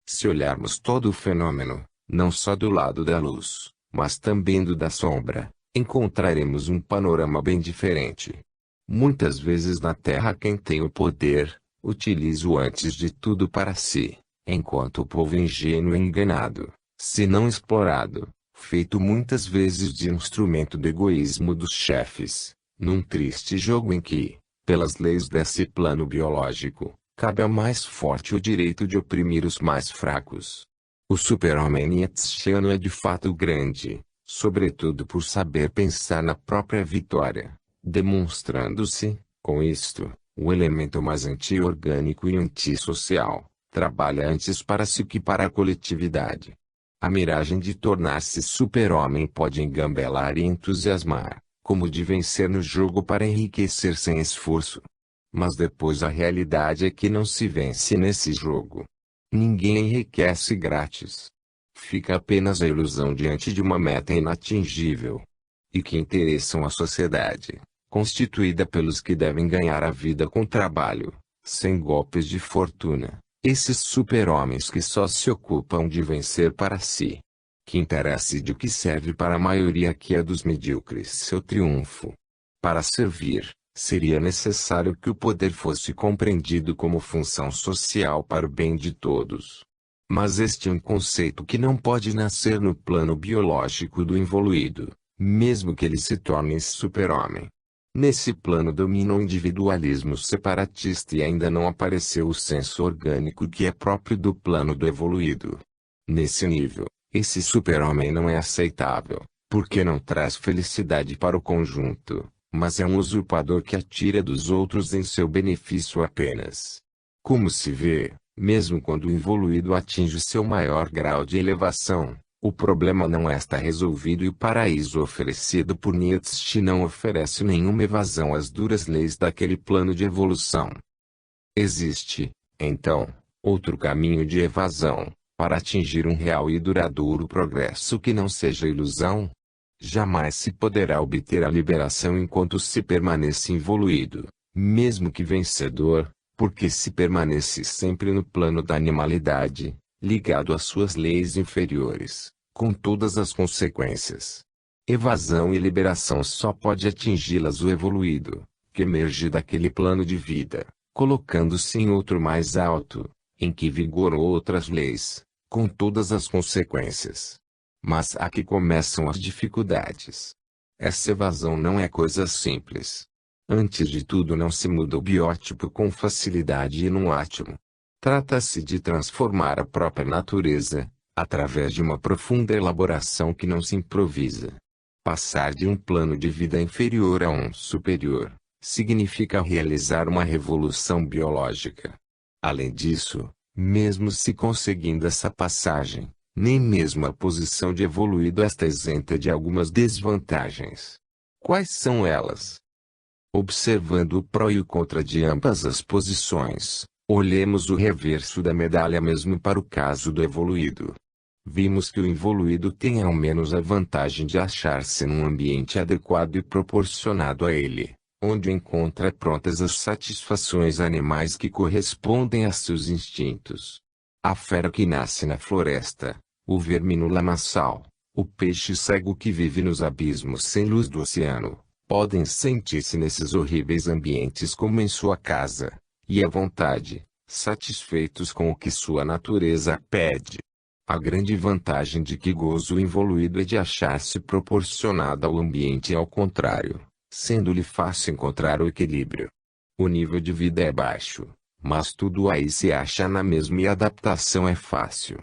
Speaker 1: Se olharmos todo o fenômeno, não só do lado da luz, mas também do da sombra, encontraremos um panorama bem diferente. Muitas vezes na Terra quem tem o poder, utiliza-o antes de tudo para si, enquanto o povo ingênuo é enganado, se não explorado, feito muitas vezes de instrumento do egoísmo dos chefes, num triste jogo em que, pelas leis desse plano biológico, cabe ao mais forte o direito de oprimir os mais fracos. O super-homem nietzscheano é de fato grande, sobretudo por saber pensar na própria vitória, demonstrando-se, com isto, o elemento mais anti-orgânico e antissocial, Trabalha antes para si que para a coletividade. A miragem de tornar-se super-homem pode engambelar e entusiasmar, como de vencer no jogo para enriquecer sem esforço. Mas depois a realidade é que não se vence nesse jogo. Ninguém enriquece grátis. Fica apenas a ilusão diante de uma meta inatingível. E que interessam a sociedade, constituída pelos que devem ganhar a vida com trabalho, sem golpes de fortuna. Esses super-homens que só se ocupam de vencer para si. Que interessa de que serve para a maioria que é dos medíocres seu triunfo. Para servir, seria necessário que o poder fosse compreendido como função social para o bem de todos. Mas este é um conceito que não pode nascer no plano biológico do evoluído, mesmo que ele se torne super-homem. Nesse plano domina o individualismo separatista e ainda não apareceu o senso orgânico que é próprio do plano do evoluído. Nesse nível, esse super-homem não é aceitável, porque não traz felicidade para o conjunto, mas é um usurpador que atira dos outros em seu benefício apenas. Como se vê, mesmo quando o evoluído atinge seu maior grau de elevação, o problema não está resolvido e o paraíso oferecido por Nietzsche não oferece nenhuma evasão às duras leis daquele plano de evolução. Existe, então, outro caminho de evasão, para atingir um real e duradouro progresso que não seja ilusão? Jamais se poderá obter a liberação enquanto se permanece evoluído, mesmo que vencedor, porque se permanece sempre no plano da animalidade, ligado às suas leis inferiores, com todas as consequências. Evasão e liberação só pode atingi-las o evoluído, que emerge daquele plano de vida, colocando-se em outro mais alto, em que vigoram outras leis, com todas as consequências. Mas aqui começam as dificuldades. Essa evasão não é coisa simples. Antes de tudo não se muda o biótipo com facilidade e num átomo. Trata-se de transformar a própria natureza, através de uma profunda elaboração que não se improvisa. Passar de um plano de vida inferior a um superior, significa realizar uma revolução biológica. Além disso, mesmo se conseguindo essa passagem, nem mesmo a posição de evoluído está isenta de algumas desvantagens. Quais são elas? Observando o pró e o contra de ambas as posições, olhemos o reverso da medalha mesmo para o caso do evoluído. Vimos que o evoluído tem ao menos a vantagem de achar-se num ambiente adequado e proporcionado a ele, onde encontra prontas as satisfações animais que correspondem a seus instintos. A fera que nasce na floresta, o verme no lamaçal, o peixe cego que vive nos abismos sem luz do oceano, podem sentir-se nesses horríveis ambientes como em sua casa, e à vontade, satisfeitos com o que sua natureza pede. A grande vantagem de que goza o evoluído é de achar-se proporcionada ao ambiente e ao contrário, sendo-lhe fácil encontrar o equilíbrio. O nível de vida é baixo, mas tudo aí se acha na mesma e a adaptação é fácil.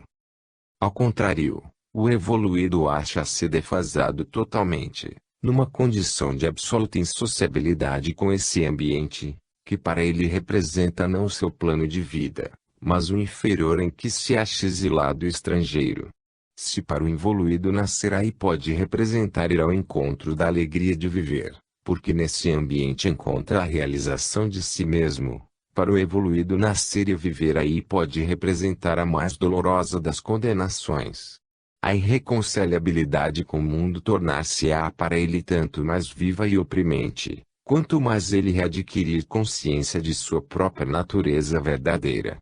Speaker 1: Ao contrário, o evoluído acha-se defasado totalmente, numa condição de absoluta insociabilidade com esse ambiente, que para ele representa não o seu plano de vida, mas o inferior em que se acha exilado e estrangeiro. Se para o evoluído nascer aí pode representar ir ao encontro da alegria de viver, porque nesse ambiente encontra a realização de si mesmo, para o evoluído nascer e viver aí pode representar a mais dolorosa das condenações. A irreconciliabilidade com o mundo tornar-se-á para ele tanto mais viva e oprimente, quanto mais ele readquirir consciência de sua própria natureza verdadeira.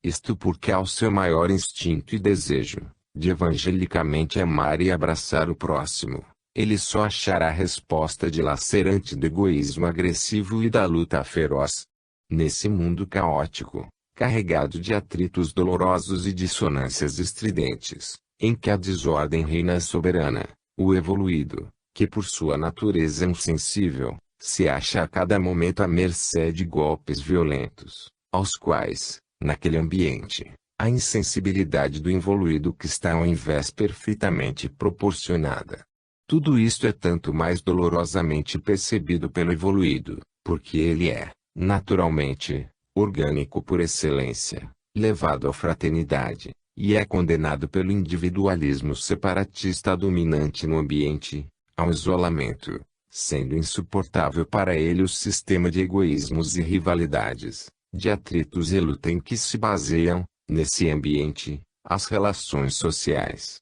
Speaker 1: Isto porque ao seu maior instinto e desejo, de evangelicamente amar e abraçar o próximo, ele só achará a resposta dilacerante do egoísmo agressivo e da luta feroz. Nesse mundo caótico, carregado de atritos dolorosos e dissonâncias estridentes, em que a desordem reina soberana, o evoluído, que por sua natureza é insensível, se acha a cada momento à mercê de golpes violentos, aos quais, naquele ambiente, a insensibilidade do evoluído que está ao invés perfeitamente proporcionada. Tudo isto é tanto mais dolorosamente percebido pelo evoluído, porque ele é, naturalmente, orgânico por excelência, levado à fraternidade, e é condenado pelo individualismo separatista dominante no ambiente, ao isolamento, sendo insuportável para ele o sistema de egoísmos e rivalidades, de atritos e luta em que se baseiam, nesse ambiente, as relações sociais.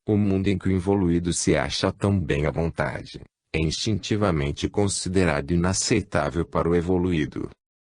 Speaker 1: O mundo em que o involuído se acha tão bem à vontade, é instintivamente considerado inaceitável para o evoluído.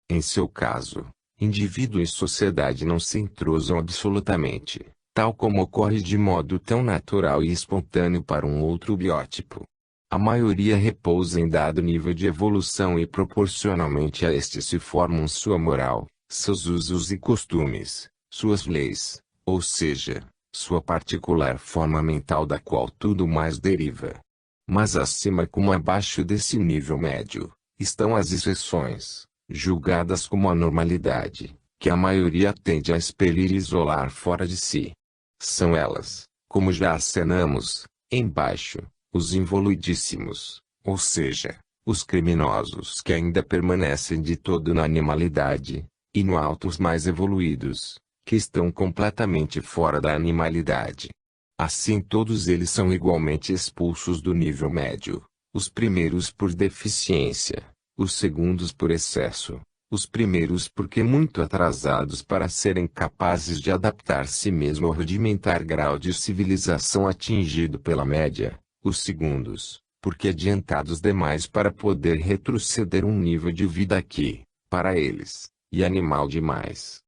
Speaker 1: Em seu caso, indivíduo e sociedade não se entrosam absolutamente, tal como ocorre de modo tão natural e espontâneo para um outro biótipo. A maioria repousa em dado nível de evolução e proporcionalmente a este se formam sua moral, seus usos e costumes, suas leis, ou seja, sua particular forma mental da qual tudo mais deriva. Mas acima como abaixo desse nível médio, estão as exceções, julgadas como a normalidade, que a maioria tende a expelir e isolar fora de si. São elas, como já acenamos, embaixo, os involuidíssimos, ou seja, os criminosos que ainda permanecem de todo na animalidade, e no alto os mais evoluídos, que estão completamente fora da animalidade. Assim todos eles são igualmente expulsos do nível médio, os primeiros por deficiência, os segundos por excesso, os primeiros porque muito atrasados para serem capazes de adaptar-se mesmo ao rudimentar grau de civilização atingido pela média, os segundos, porque adiantados demais para poder retroceder um nível de vida que, para eles, é animal demais.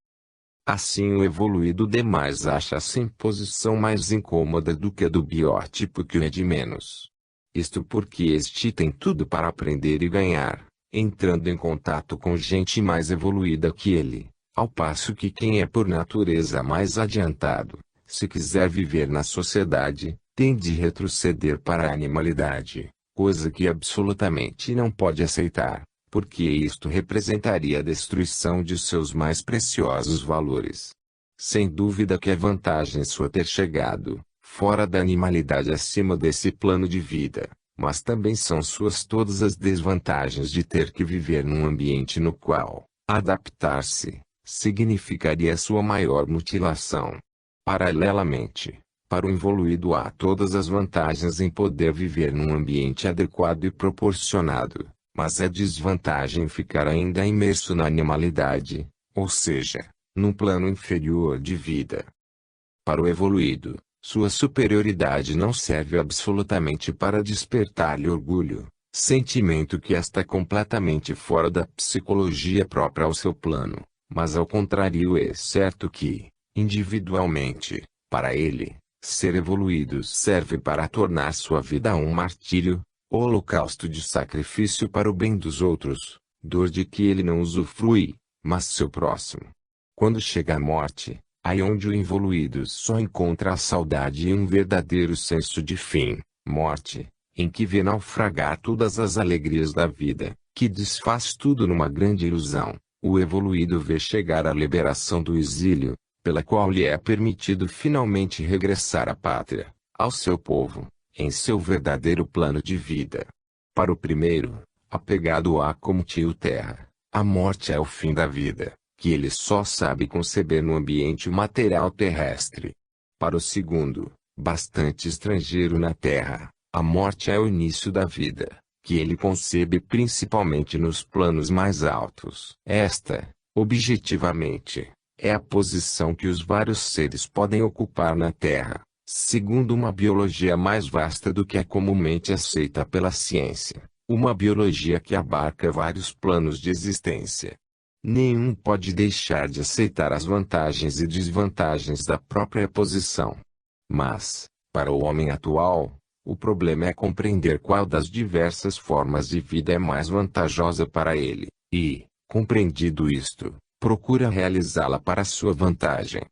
Speaker 1: Assim o evoluído demais acha-se em posição mais incômoda do que a do biótipo que o é de menos. Isto porque este tem tudo para aprender e ganhar, entrando em contato com gente mais evoluída que ele, ao passo que quem é por natureza mais adiantado, se quiser viver na sociedade, tem de retroceder para a animalidade, coisa que absolutamente não pode aceitar, porque isto representaria a destruição de seus mais preciosos valores. Sem dúvida que é vantagem sua ter chegado, fora da animalidade acima desse plano de vida, mas também são suas todas as desvantagens de ter que viver num ambiente no qual, adaptar-se, significaria sua maior mutilação. Paralelamente, para o evoluído há todas as vantagens em poder viver num ambiente adequado e proporcionado, mas é desvantagem ficar ainda imerso na animalidade, ou seja, num plano inferior de vida. Para o evoluído, sua superioridade não serve absolutamente para despertar-lhe orgulho, sentimento que está completamente fora da psicologia própria ao seu plano, mas ao contrário é certo que, individualmente, para ele, ser evoluído serve para tornar sua vida um martírio, holocausto de sacrifício para o bem dos outros, dor de que ele não usufrui, mas seu próximo. Quando chega a morte, aí onde o evoluído só encontra a saudade e um verdadeiro senso de fim, morte, em que vê naufragar todas as alegrias da vida, que desfaz tudo numa grande ilusão, o evoluído vê chegar a liberação do exílio, pela qual lhe é permitido finalmente regressar à pátria, ao seu povo, em seu verdadeiro plano de vida. Para o primeiro, apegado a como tio terra, a morte é o fim da vida, que ele só sabe conceber no ambiente material terrestre. Para o segundo, bastante estrangeiro na terra, a morte é o início da vida, que ele concebe principalmente nos planos mais altos. Esta, objetivamente, é a posição que os vários seres podem ocupar na terra, segundo uma biologia mais vasta do que é comumente aceita pela ciência, uma biologia que abarca vários planos de existência. Nenhum pode deixar de aceitar as vantagens e desvantagens da própria posição. Mas, para o homem atual, o problema é compreender qual das diversas formas de vida é mais vantajosa para ele, e, compreendido isto, procura realizá-la para sua vantagem.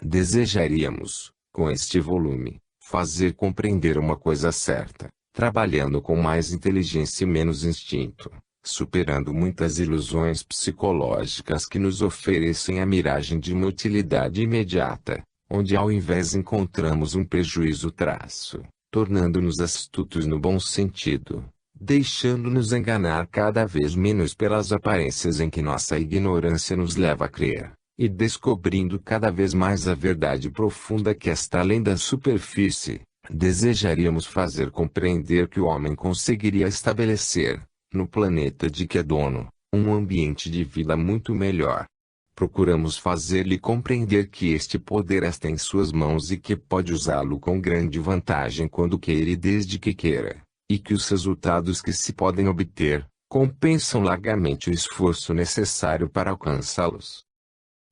Speaker 1: Desejaríamos, com este volume, fazer compreender uma coisa certa, trabalhando com mais inteligência e menos instinto, superando muitas ilusões psicológicas que nos oferecem a miragem de uma utilidade imediata, onde ao invés encontramos um prejuízo traço, tornando-nos astutos no bom sentido, deixando-nos enganar cada vez menos pelas aparências em que nossa ignorância nos leva a crer, e descobrindo cada vez mais a verdade profunda que está além da superfície, desejaríamos fazer compreender que o homem conseguiria estabelecer, no planeta de que é dono, um ambiente de vida muito melhor. Procuramos fazer-lhe compreender que este poder está em suas mãos e que pode usá-lo com grande vantagem quando queira e desde que queira, e que os resultados que se podem obter, compensam largamente o esforço necessário para alcançá-los.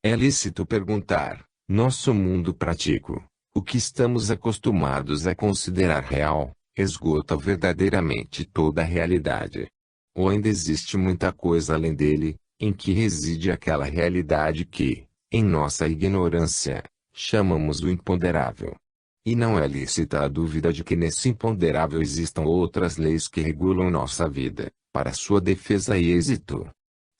Speaker 1: É lícito perguntar, nosso mundo prático, o que estamos acostumados a considerar real, esgota verdadeiramente toda a realidade? Ou ainda existe muita coisa além dele, em que reside aquela realidade que, em nossa ignorância, chamamos o imponderável? E não é lícita a dúvida de que nesse imponderável existam outras leis que regulam nossa vida, para sua defesa e êxito.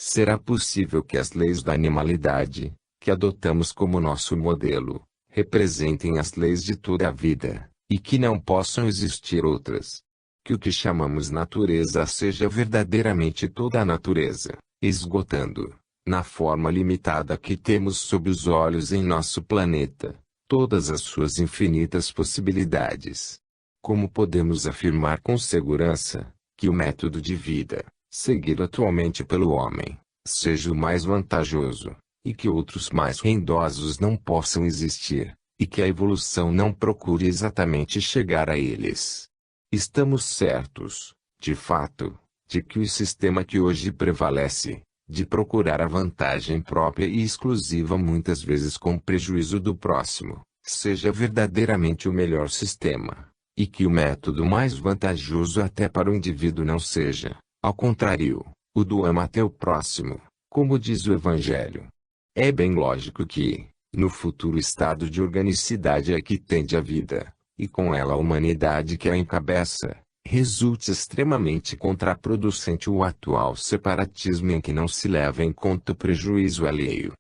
Speaker 1: Será possível que as leis da animalidade, que adotamos como nosso modelo, representem as leis de toda a vida, e que não possam existir outras? Que o que chamamos natureza seja verdadeiramente toda a natureza, esgotando, na forma limitada que temos sob os olhos em nosso planeta, todas as suas infinitas possibilidades? Como podemos afirmar com segurança que o método de vida, seguido atualmente pelo homem, seja o mais vantajoso, e que outros mais rendosos não possam existir, e que a evolução não procure exatamente chegar a eles? Estamos certos, de fato, de que o sistema que hoje prevalece, de procurar a vantagem própria e exclusiva muitas vezes com prejuízo do próximo, seja verdadeiramente o melhor sistema, e que o método mais vantajoso até para o indivíduo não seja, ao contrário, o do ama até o próximo, como diz o Evangelho. É bem lógico que, no futuro estado de organicidade a que tende a vida, e com ela a humanidade que a encabeça, resulte extremamente contraproducente o atual separatismo em que não se leva em conta o prejuízo alheio.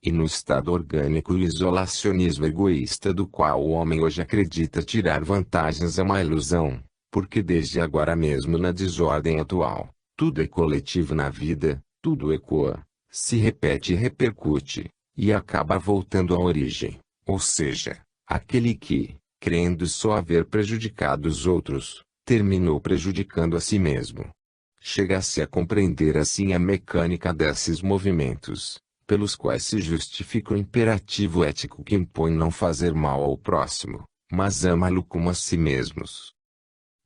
Speaker 1: E no estado orgânico o isolacionismo egoísta do qual o homem hoje acredita tirar vantagens é uma ilusão, porque desde agora mesmo na desordem atual, tudo é coletivo na vida, tudo ecoa, se repete e repercute, e acaba voltando à origem, ou seja, aquele que, crendo só haver prejudicado os outros, terminou prejudicando a si mesmo. Chega-se a compreender assim a mecânica desses movimentos, pelos quais se justifica o imperativo ético que impõe não fazer mal ao próximo, mas amá-lo como a si mesmos.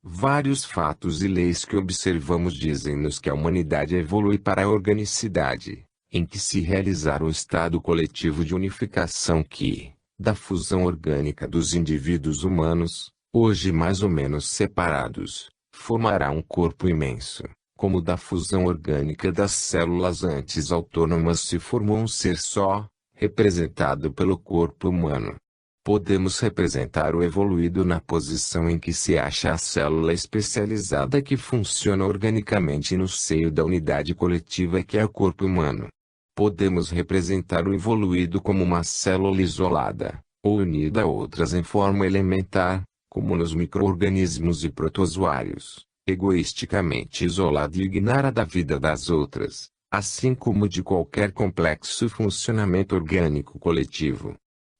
Speaker 1: Vários fatos e leis que observamos dizem-nos que a humanidade evolui para a organicidade, em que se realizar o estado coletivo de unificação que, da fusão orgânica dos indivíduos humanos, hoje mais ou menos separados, formará um corpo imenso, como da fusão orgânica das células antes autônomas se formou um ser só, representado pelo corpo humano. Podemos representar o evoluído na posição em que se acha a célula especializada que funciona organicamente no seio da unidade coletiva que é o corpo humano. Podemos representar o evoluído como uma célula isolada, ou unida a outras em forma elementar, como nos micro-organismos e protozoários, egoisticamente isolada e ignara da vida das outras, assim como de qualquer complexo funcionamento orgânico coletivo.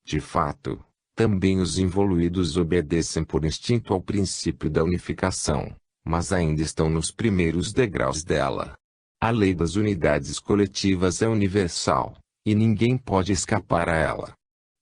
Speaker 1: De fato, também os evoluídos obedecem por instinto ao princípio da unificação, mas ainda estão nos primeiros degraus dela. A lei das unidades coletivas é universal, e ninguém pode escapar a ela.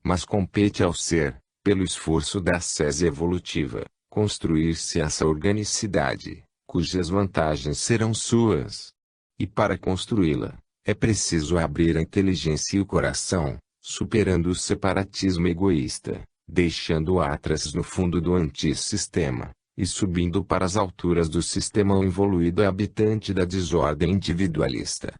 Speaker 1: Mas compete ao ser, pelo esforço da ascese evolutiva, construir-se essa organicidade, cujas vantagens serão suas. E para construí-la, é preciso abrir a inteligência e o coração, superando o separatismo egoísta, deixando o atrases no fundo do antissistema, e subindo para as alturas do sistema o evoluído é habitante da desordem individualista.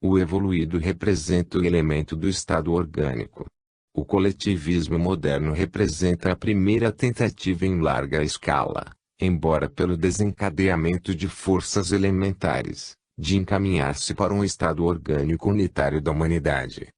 Speaker 1: O evoluído representa o elemento do estado orgânico. O coletivismo moderno representa a primeira tentativa em larga escala, embora pelo desencadeamento de forças elementares, de encaminhar-se para um estado orgânico unitário da humanidade.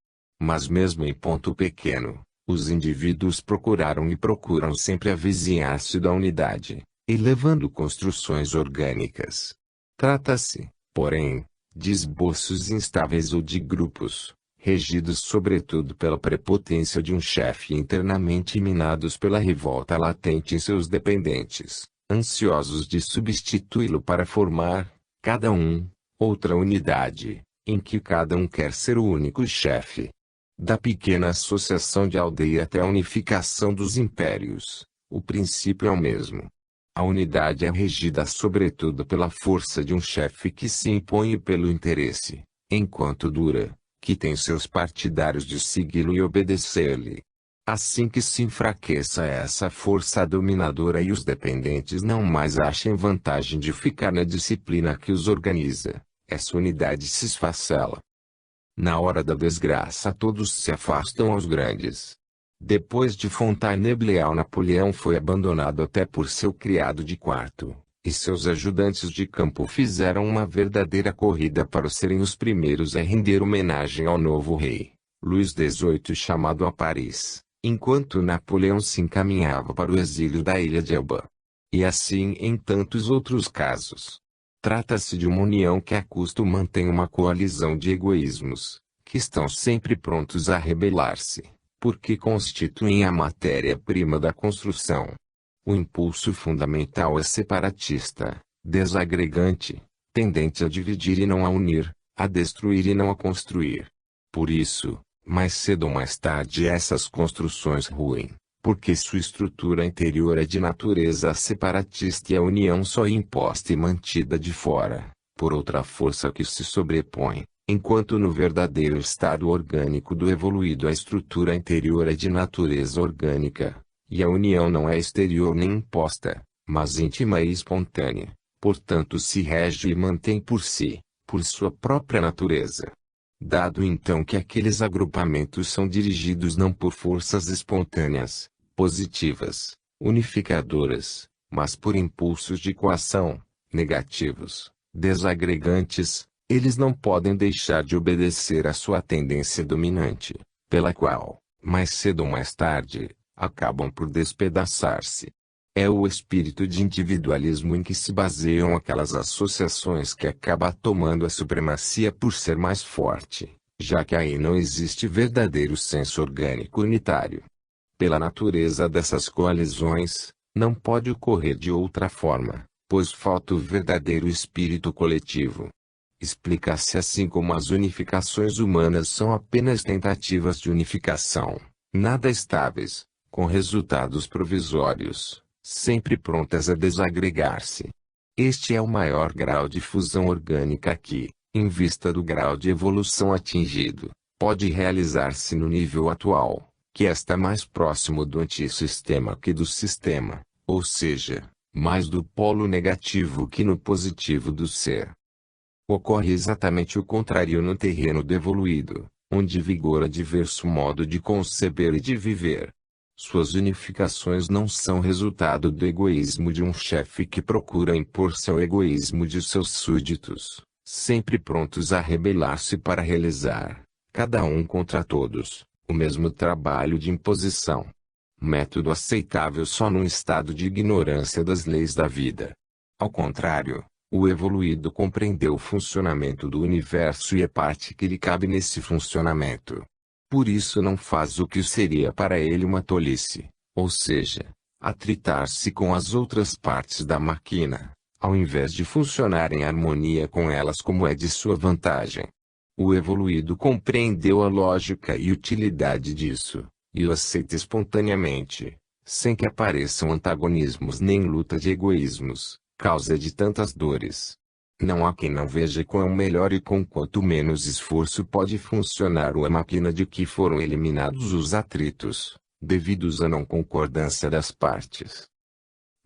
Speaker 1: Mas mesmo em ponto pequeno, os indivíduos procuraram e procuram sempre avizinhar-se da unidade, elevando construções orgânicas. Trata-se, porém, de esboços instáveis ou de grupos, regidos sobretudo pela prepotência de um chefe internamente minados pela revolta latente em seus dependentes, ansiosos de substituí-lo para formar, cada um, outra unidade, em que cada um quer ser o único chefe. Da pequena associação de aldeia até a unificação dos impérios, o princípio é o mesmo. A unidade é regida sobretudo pela força de um chefe que se impõe pelo interesse, enquanto dura, que tem seus partidários de segui-lo e obedecer-lhe. Assim que se enfraqueça essa força dominadora e os dependentes não mais achem vantagem de ficar na disciplina que os organiza, essa unidade se esfacela. Na hora da desgraça todos se afastam aos grandes. Depois de Fontainebleau, Napoleão foi abandonado até por seu criado de quarto, e seus ajudantes de campo fizeram uma verdadeira corrida para serem os primeiros a render homenagem ao novo rei, Luís XVIII, chamado a Paris, enquanto Napoleão se encaminhava para o exílio da ilha de Elba. E assim em tantos outros casos. Trata-se de uma união que a custo mantém uma coalizão de egoísmos, que estão sempre prontos a rebelar-se, porque constituem a matéria-prima da construção. O impulso fundamental é separatista, desagregante, tendente a dividir e não a unir, a destruir e não a construir. Por isso, mais cedo ou mais tarde essas construções ruem, porque sua estrutura interior é de natureza separatista e a união só é imposta e mantida de fora, por outra força que se sobrepõe, enquanto no verdadeiro estado orgânico do evoluído a estrutura interior é de natureza orgânica, e a união não é exterior nem imposta, mas íntima e espontânea, portanto se rege e mantém por si, por sua própria natureza. Dado então que aqueles agrupamentos são dirigidos não por forças espontâneas, positivas, unificadoras, mas por impulsos de coação, negativos, desagregantes, eles não podem deixar de obedecer à sua tendência dominante, pela qual, mais cedo ou mais tarde, acabam por despedaçar-se. É o espírito de individualismo em que se baseiam aquelas associações que acaba tomando a supremacia por ser mais forte, já que aí não existe verdadeiro senso orgânico unitário. Pela natureza dessas coalizões, não pode ocorrer de outra forma, pois falta o verdadeiro espírito coletivo. Explica-se assim como as unificações humanas são apenas tentativas de unificação, nada estáveis, com resultados provisórios, sempre prontas a desagregar-se. Este é o maior grau de fusão orgânica que, em vista do grau de evolução atingido, pode realizar-se no nível atual, que está mais próximo do antissistema que do sistema, ou seja, mais do polo negativo que no positivo do ser. Ocorre exatamente o contrário no terreno do evoluído, onde vigora diverso modo de conceber e de viver. Suas unificações não são resultado do egoísmo de um chefe que procura impor-se ao egoísmo de seus súditos, sempre prontos a rebelar-se para realizar, cada um contra todos, o mesmo trabalho de imposição. Método aceitável só num estado de ignorância das leis da vida. Ao contrário, o evoluído compreendeu o funcionamento do universo e a parte que lhe cabe nesse funcionamento. Por isso não faz o que seria para ele uma tolice, ou seja, atritar-se com as outras partes da máquina, ao invés de funcionar em harmonia com elas como é de sua vantagem. O evoluído compreendeu a lógica e utilidade disso, e o aceita espontaneamente, sem que apareçam antagonismos nem luta de egoísmos, causa de tantas dores. Não há quem não veja quão melhor e com quanto menos esforço pode funcionar a máquina de que foram eliminados os atritos, devidos à não concordância das partes.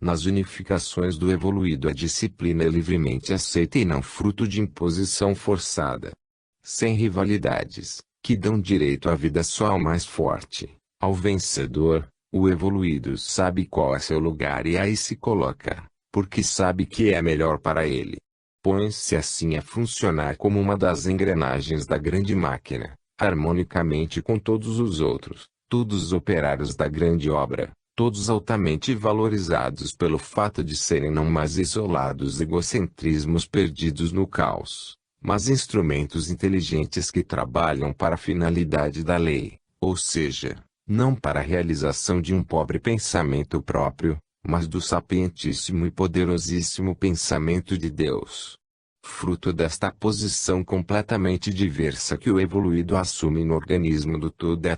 Speaker 1: Nas unificações do evoluído a disciplina é livremente aceita e não fruto de imposição forçada. Sem rivalidades, que dão direito à vida só ao mais forte, ao vencedor, o evoluído sabe qual é seu lugar e aí se coloca, porque sabe que é melhor para ele. Põe-se assim a funcionar como uma das engrenagens da grande máquina, harmonicamente com todos os outros, todos os operários da grande obra, todos altamente valorizados pelo fato de serem não mais isolados egocentrismos perdidos no caos, mas instrumentos inteligentes que trabalham para a finalidade da lei, ou seja, não para a realização de um pobre pensamento próprio, mas do sapientíssimo e poderosíssimo pensamento de Deus. Fruto desta posição completamente diversa que o evoluído assume no organismo do todo é